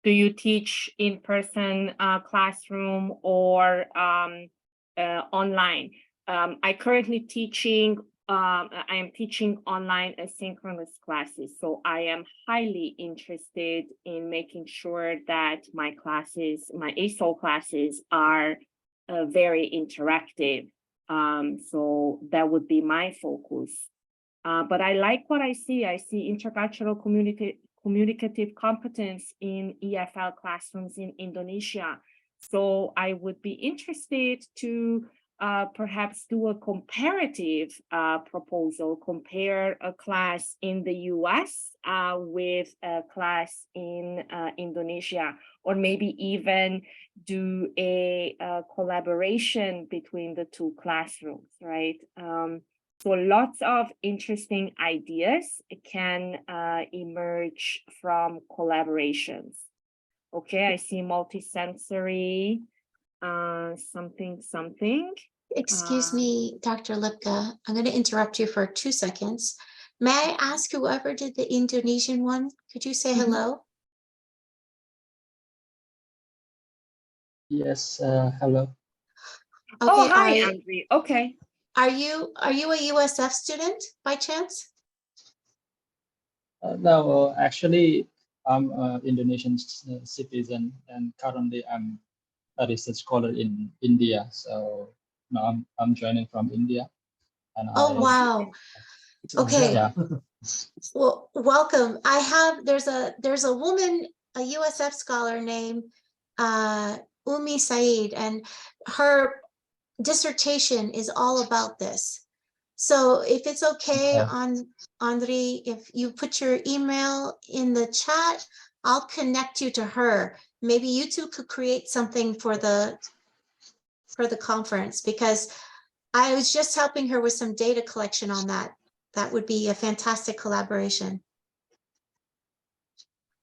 Do you teach in person classroom or online? I currently teaching. I am teaching online asynchronous classes, so I am highly interested in making sure that my classes, my ASOL classes, are very interactive. So that would be my focus. But I like what I see. I see intercultural communicative competence in EFL classrooms in Indonesia. So I would be interested to perhaps do a comparative proposal, compare a class in the US with a class in Indonesia, or maybe even do a collaboration between the 2 classrooms, right? So lots of interesting ideas can emerge from collaborations. Okay, I see multisensory, something. Excuse me, Dr. Lipka, I'm going to interrupt you for 2 seconds. May I ask whoever did the Indonesian one, could you say hello? Yes, hello. Oh, Okay, hi, Andre. Okay. are you a USF student by chance? No, actually, I'm an Indonesian citizen, and currently I'm a research scholar in India. So no, I'm joining from India, and Oh, wow. Okay. Yeah. Well, welcome. There's a woman, a USF scholar named Umi Said, and her dissertation is all about this. So if it's okay, Andre, if you put your email in the chat, I'll connect you to her. Maybe you two could create something for the conference, because I was just helping her with some data collection on that. That would be a fantastic collaboration.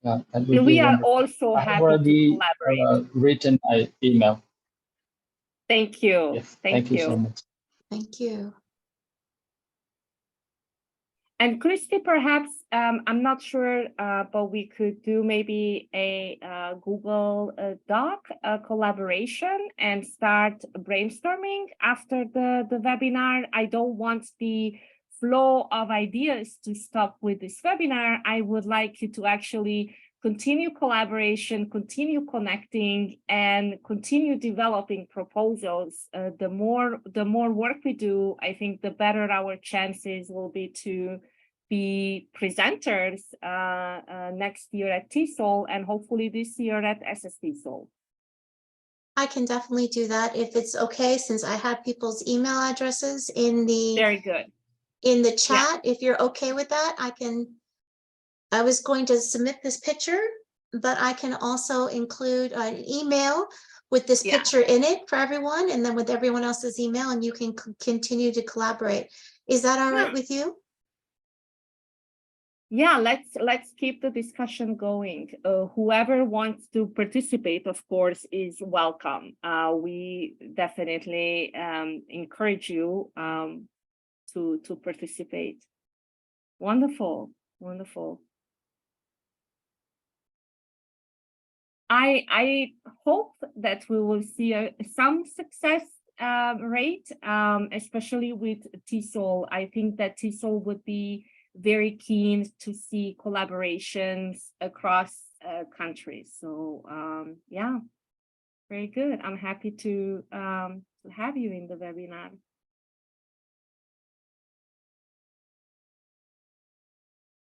Yeah, that would And be we are wonderful. also I have happy to already collaborate. written my email. Thank you. Yes, Thank you you. so much. Thank you. And Christy, perhaps, I'm not sure, but we could do maybe a Google Doc collaboration and start brainstorming after the webinar. I don't want the flow of ideas to stop with this webinar. I would like you to actually continue collaboration, continue connecting, and continue developing proposals. The more work we do, I think the better our chances will be to be presenters next year at TESOL and hopefully this year at SSTSOL. I can definitely do that if it's okay, since I have people's email addresses in the Very good. in the chat. If you're okay with that, I was going to submit this picture, but I can also include an email with this Yeah. picture in it for everyone, and then with everyone else's email, and you can continue to collaborate. Is that all right Yeah. with you? Yeah, let's keep the discussion going. Whoever wants to participate, of course, is welcome. We definitely encourage you to participate. Wonderful, wonderful. I hope that we will see some success rate, especially with TESOL. I think that TESOL would be very keen to see collaborations across countries. So yeah, very good. I'm happy to have you in the webinar.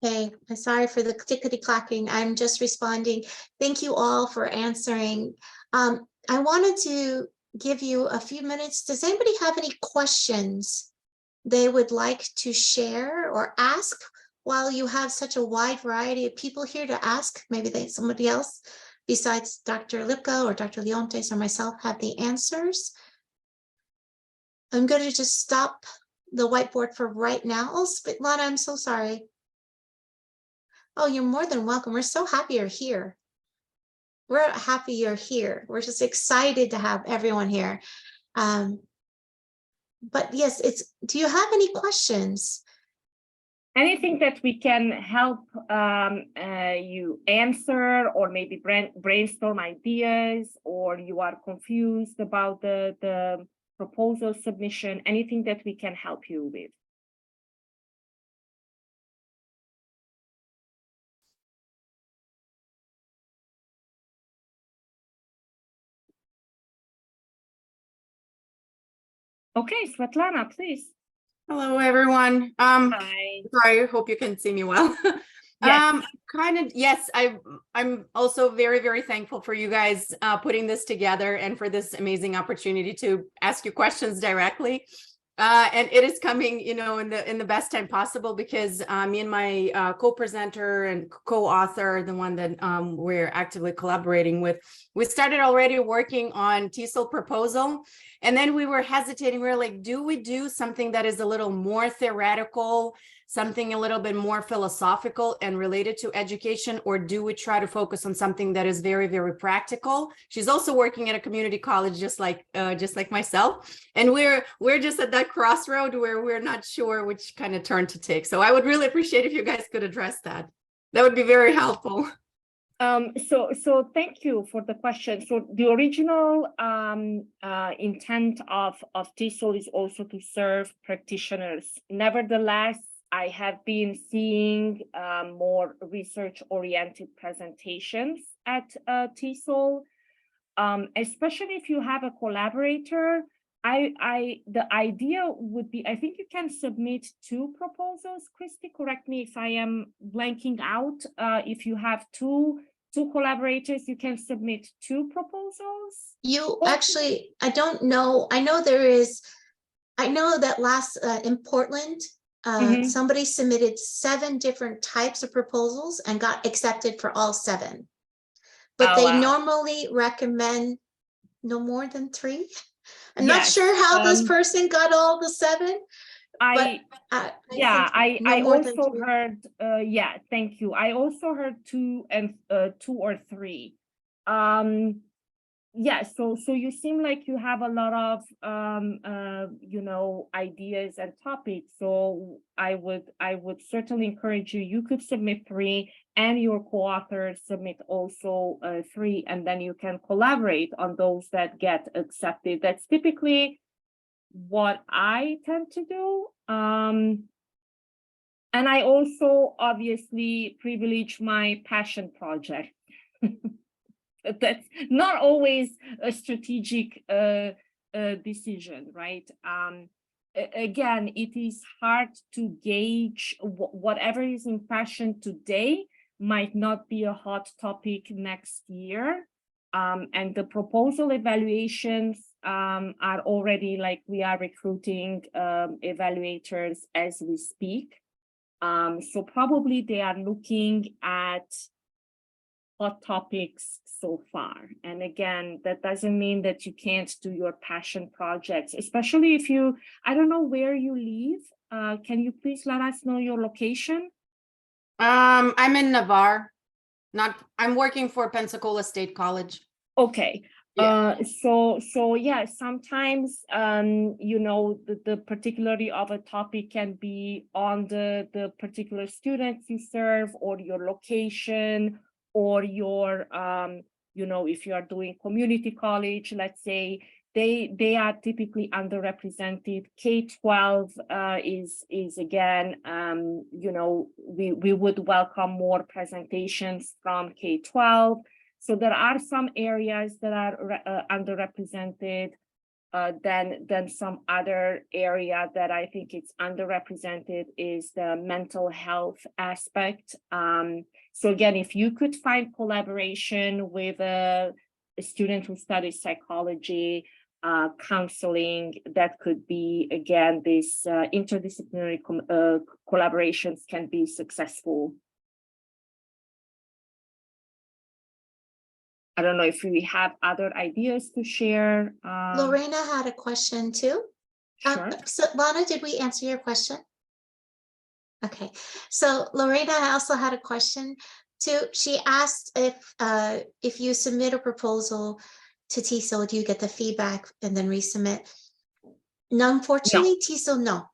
Okay, I'm sorry for the clickety clacking. I'm just responding. Thank you all for answering. I wanted to give you a few minutes. Does anybody have any questions they would like to share or ask while you have such a wide variety of people here to ask? Maybe somebody else besides Dr. Lipka or Dr. Leontes or myself have the answers. I'm going to just stop the whiteboard for right now. Oh, Svetlana, I'm so sorry. Oh, you're more than welcome. We're so happy you're here. We're happy you're here. We're just excited to have everyone here. But yes, do you have any questions? Anything that we can help you answer, or maybe brainstorm ideas, or you are confused about the proposal submission, anything that we can help you with. Okay, Svetlana, please. Hello, everyone. Hi. Sorry, I hope you can see me well. Yes. Yes, I'm also very, very thankful for you guys putting this together and for this amazing opportunity to ask you questions directly. And it is coming, in the best time possible, because me and my co-presenter and co-author, the one that we're actively collaborating with, we started already working on TESOL proposal. And then we were hesitating. We were like, do we do something that is a little more theoretical, something a little bit more philosophical and related to education, or do we try to focus on something that is very, very practical? She's also working at a community college, just like myself, and we're just at that crossroad where we're not sure which kind of turn to take. So I would really appreciate if you guys could address that. That would be very helpful. So thank you for the question. So the original intent of TESOL is also to serve practitioners. Nevertheless, I have been seeing more research-oriented presentations at TESOL, especially if you have a collaborator. The idea would be, I think you can submit 2 proposals. Christy, correct me if I am blanking out. If you have two collaborators, you can submit 2 proposals. You actually, I don't know. I know that last in Portland, somebody submitted 7 different types of proposals and got accepted for all 7. But they normally recommend no more than 3. I'm not sure how this person got all the 7. I also heard, thank you. I also heard 2 or 3. So you seem like you have a lot of ideas and topics. So I would certainly encourage you. You could submit 3, and your co-author submit also 3, and then you can collaborate on those that get accepted. That's typically what I tend to do. And I also obviously privilege my passion project. That's not always a strategic decision, right? Again, it is hard to gauge whatever is in fashion today might not be a hot topic next year. And the proposal evaluations are already like, we are recruiting evaluators as we speak. So probably they are looking at hot topics so far. And again, that doesn't mean that you can't do your passion projects, especially if you, I don't know where you live. Can you please let us know your location? I'm in Navarre. I'm working for Pensacola State College. Okay. Yeah. So yeah, sometimes you know, the particularity of a topic can be on the particular students you serve, or your location, or your you know, if you are doing community college, let's say, they are typically underrepresented. K-12 is again, you know, we would welcome more presentations from K-12. So there are some areas that are underrepresented, than some other area that I think it's underrepresented is the mental health aspect. So again, if you could find collaboration with a student who studies psychology, counseling, that could be, again, this interdisciplinary collaborations can be successful. I don't know if we have other ideas to share. Lorena had a question too. Sure. So Lana, did we answer your question? Okay, so Lorena also had a question too. She asked if you submit a proposal to TESOL, do you get the feedback and then resubmit? No, unfortunately, TESOL, no.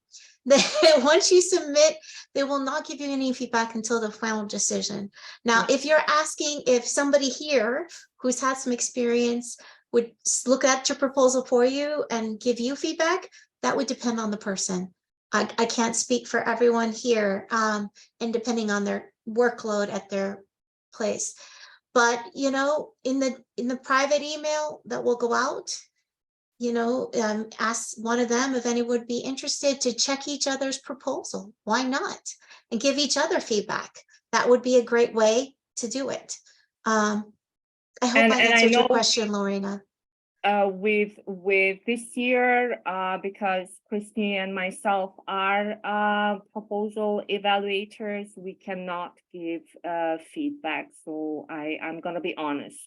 Once you submit, they will not give you any feedback until the final decision. Now, if you're asking if somebody here who's had some experience would look at your proposal for you and give you feedback, that would depend on the person. I can't speak for everyone here, and depending on their workload at their place. But, you know, in the private email that will go out, you know, ask one of them if anyone would be interested to check each other's proposal. Why not? And give each other feedback. That would be a great way to do it. I hope I answered your question, Lorena. With this year, because Christy and myself are proposal evaluators, we cannot give feedback. So I'm gonna be honest.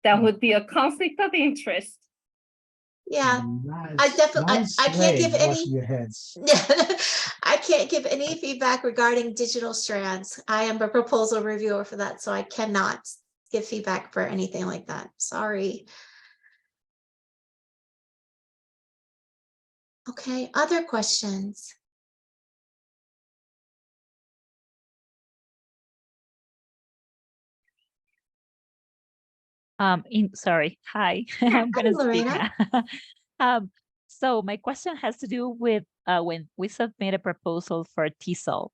That would be a conflict of interest. Yeah, Nice, I definitely, nice I can't way give of any. washing your heads. I can't give any feedback regarding digital strands. I am a proposal reviewer for that, so I cannot give feedback for anything like that. Sorry. Okay, other questions? Sorry, hi, I'm gonna speak Lorena. now. So my question has to do with when we submit a proposal for TESOL,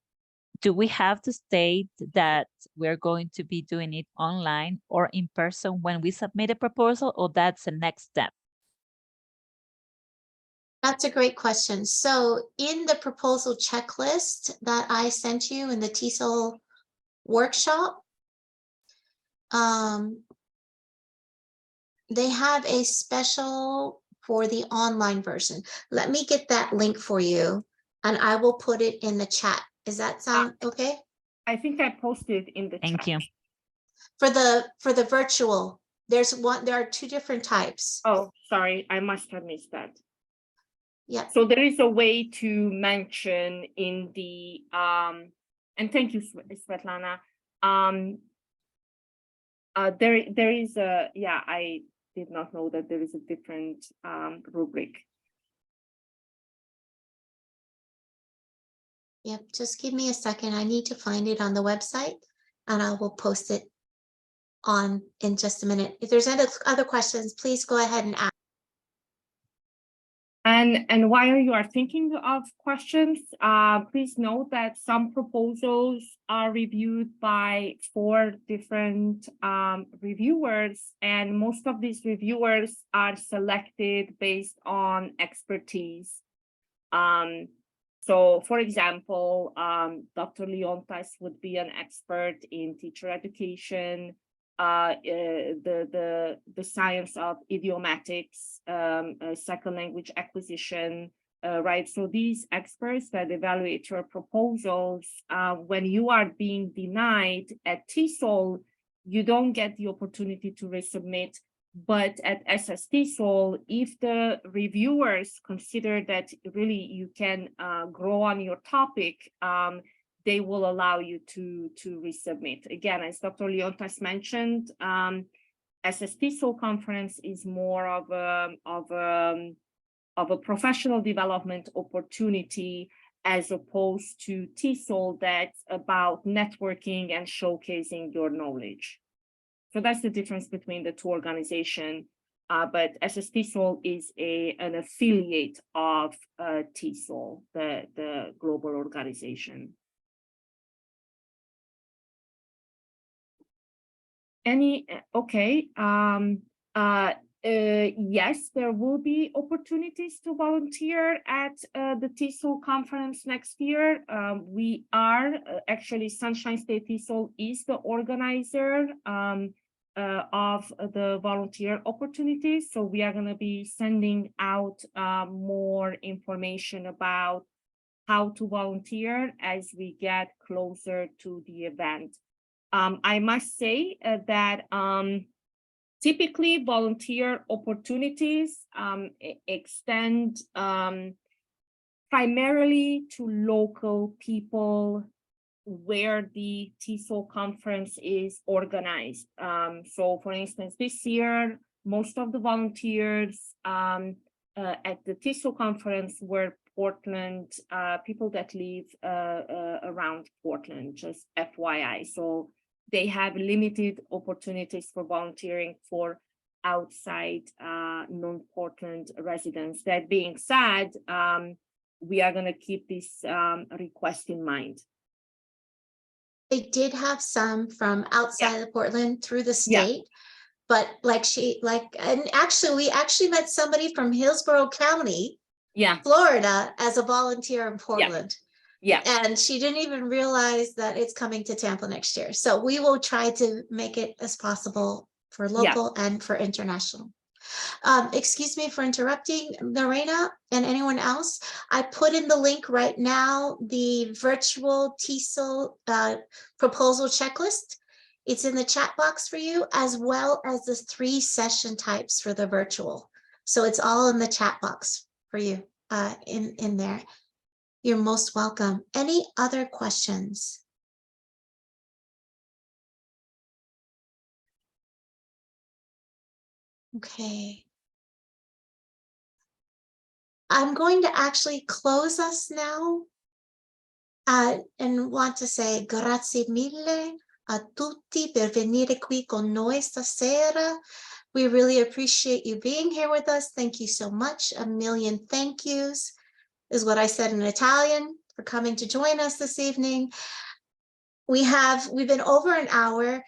do we have to state that we're going to be doing it online or in person when we submit a proposal, or that's the next step? That's a great question. So in the proposal checklist that I sent you in the TESOL workshop, they have a special for the online version. Let me get that link for you and I will put it in the chat. Does that sound okay? I think I posted in the Thank chat. you. For the virtual, there are two different types. Oh, sorry, I must have missed that. Yeah. So there is a way to mention in the and thank you, Svetlana. There is a, yeah, I did not know that there is a different rubric. Yep, just give me a second. I need to find it on the website and I will post it on in just a minute. If there's any other questions, please go ahead and ask. And while you are thinking of questions, please note that some proposals are reviewed by 4 different reviewers, and most of these reviewers are selected based on expertise. So for example, Dr. Leontas would be an expert in teacher education. the science of idiomatics, second language acquisition, right? So these experts that evaluate your proposals, when you are being denied at TESOL, you don't get the opportunity to resubmit. But at SSTSOL, if the reviewers consider that really you can grow on your topic, they will allow you to resubmit. Again, as Dr. Leontas mentioned, SSTSOL conference is more of a professional development opportunity, as opposed to TESOL that's about networking and showcasing your knowledge. So that's the difference between the two organizations. But SSTSOL is an affiliate of TESOL, the global organization. Yes, there will be opportunities to volunteer at the TESOL conference next year. We are actually, Sunshine State TESOL is the organizer of the volunteer opportunities. So we are going to be sending out more information about how to volunteer as we get closer to the event. I must say that typically volunteer opportunities extend primarily to local people where the TESOL conference is organized. So for instance, this year, most of the volunteers at the TESOL conference were Portland, people that live around Portland, just FYI. So they have limited opportunities for volunteering for outside non-Portland residents. That being said, we are going to keep this request in mind. They did have some from outside of Portland through the state, but and actually, we actually met somebody from Hillsborough County, Florida, as a volunteer in Portland. Yeah. And she didn't even realize that it's coming to Tampa next year. So we will try to make it as possible for local and for international. Excuse me for interrupting, Lorena and anyone else. I put in the link right now, the virtual TESOL proposal checklist. It's in the chat box for you, as well as the 3 session types for the virtual. So it's all in the chat box for you in there. You're most welcome. Any other questions? Okay. I'm going to actually close us now and want to say grazie mille a tutti per venire qui con noi stasera. We really appreciate you being here with us. Thank you so much. A million thank yous is what I said in Italian for coming to join us this evening. We've been over an hour.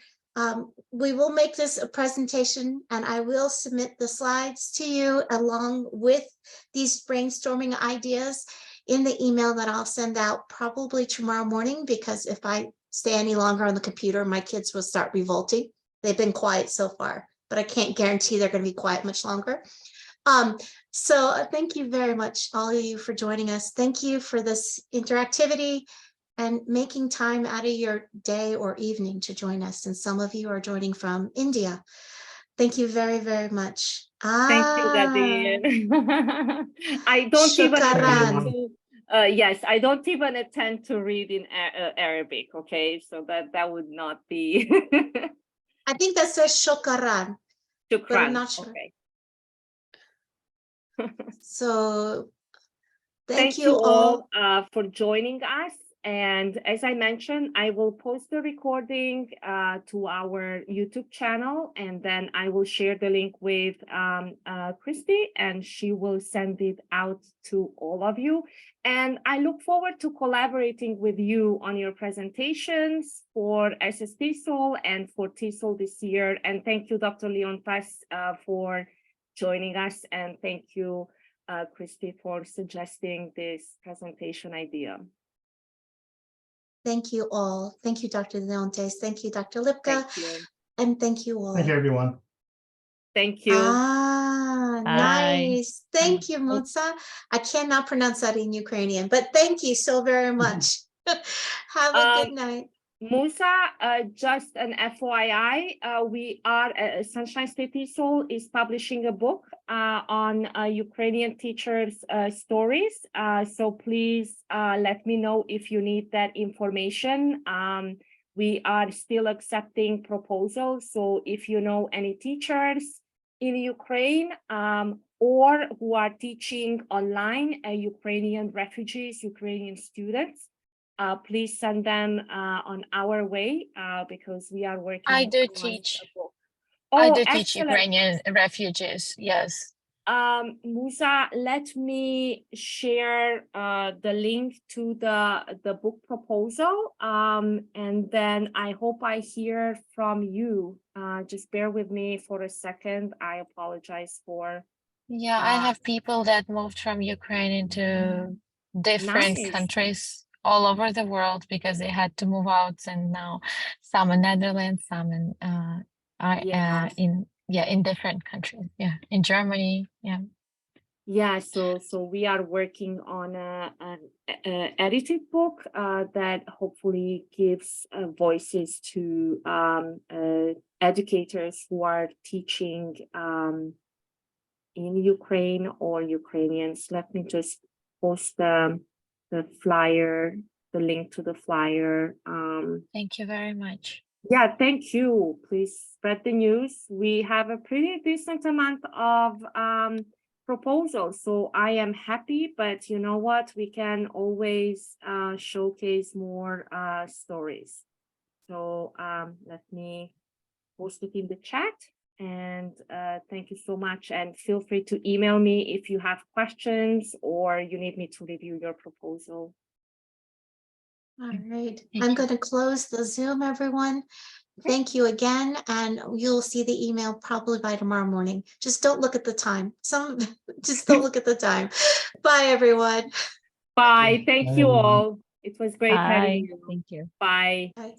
We will make this a presentation and I will submit the slides to you along with these brainstorming ideas in the email that I'll send out probably tomorrow morning, because if I stay any longer on the computer, my kids will start revolting. They've been quiet so far, but I can't guarantee they're going to be quiet much longer. So thank you very much, all of you, for joining us. Thank you for this interactivity and making time out of your day or evening to join us. And some of you are joining from India. Thank you very, very much. Thank you, Gadir. I don't even attempt to, I don't even attempt to read in Arabic. Okay, so that would not be. I think that says shukran, but I'm not sure. Okay. So thank you all for joining us. And as I mentioned, I will post the recording to our YouTube channel, and then I will share the link with Christy, and she will send it out to all of you. And I look forward to collaborating with you on your presentations for SSTSOL and for TESOL this year. And thank you, Dr. Leontas, for joining us. And thank you, Christy, for suggesting this presentation idea. Thank you all. Thank you, Dr. Leontas. Thank you, Dr. Lipka. And thank you all. Thank you, everyone. Thank you. Ah, Bye. nice. Thank you, Mutsa. I cannot pronounce that in Ukrainian, but thank you so very much. Have a good night. Musa, just an FYI, we are Sunshine State TESOL is publishing a book on Ukrainian teachers' stories. So please let me know if you need that information. We are still accepting proposals. So if you know any teachers in Ukraine or who are teaching online, Ukrainian refugees, Ukrainian students, please send them on our way because we are working. I do on teach. a book. I Oh, do teach excellent. Ukrainian refugees. Yes. Musa, let me share the link to the book proposal, and then I hope I hear from you. Just bear with me for a second. I apologize for. Yeah, I have people that moved from Ukraine into different Nice. countries all over the world because they had to move out, and now some in Netherlands, some in Yes. in different countries. Yeah, in Germany. Yeah. Yeah, so we are working on an edited book that hopefully gives voices to educators who are teaching in Ukraine or Ukrainians. Let me just post the flyer, the link to the flyer. Thank you very much. Yeah, thank you. Please spread the news. We have a pretty decent amount of proposals, so I am happy, but you know what? We can always showcase more stories. So let me post it in the chat, and thank you so much, and feel free to email me if you have questions or you need me to review your proposal. All right, Thank I'm you. going to close the Zoom, everyone. Thank you again, and you'll see the email probably by tomorrow morning. Just don't look at the time. Just don't look at the time. Bye, everyone. Bye. Thank Bye, you everyone. all. It was great having Bye. you. Thank you. Bye. Bye.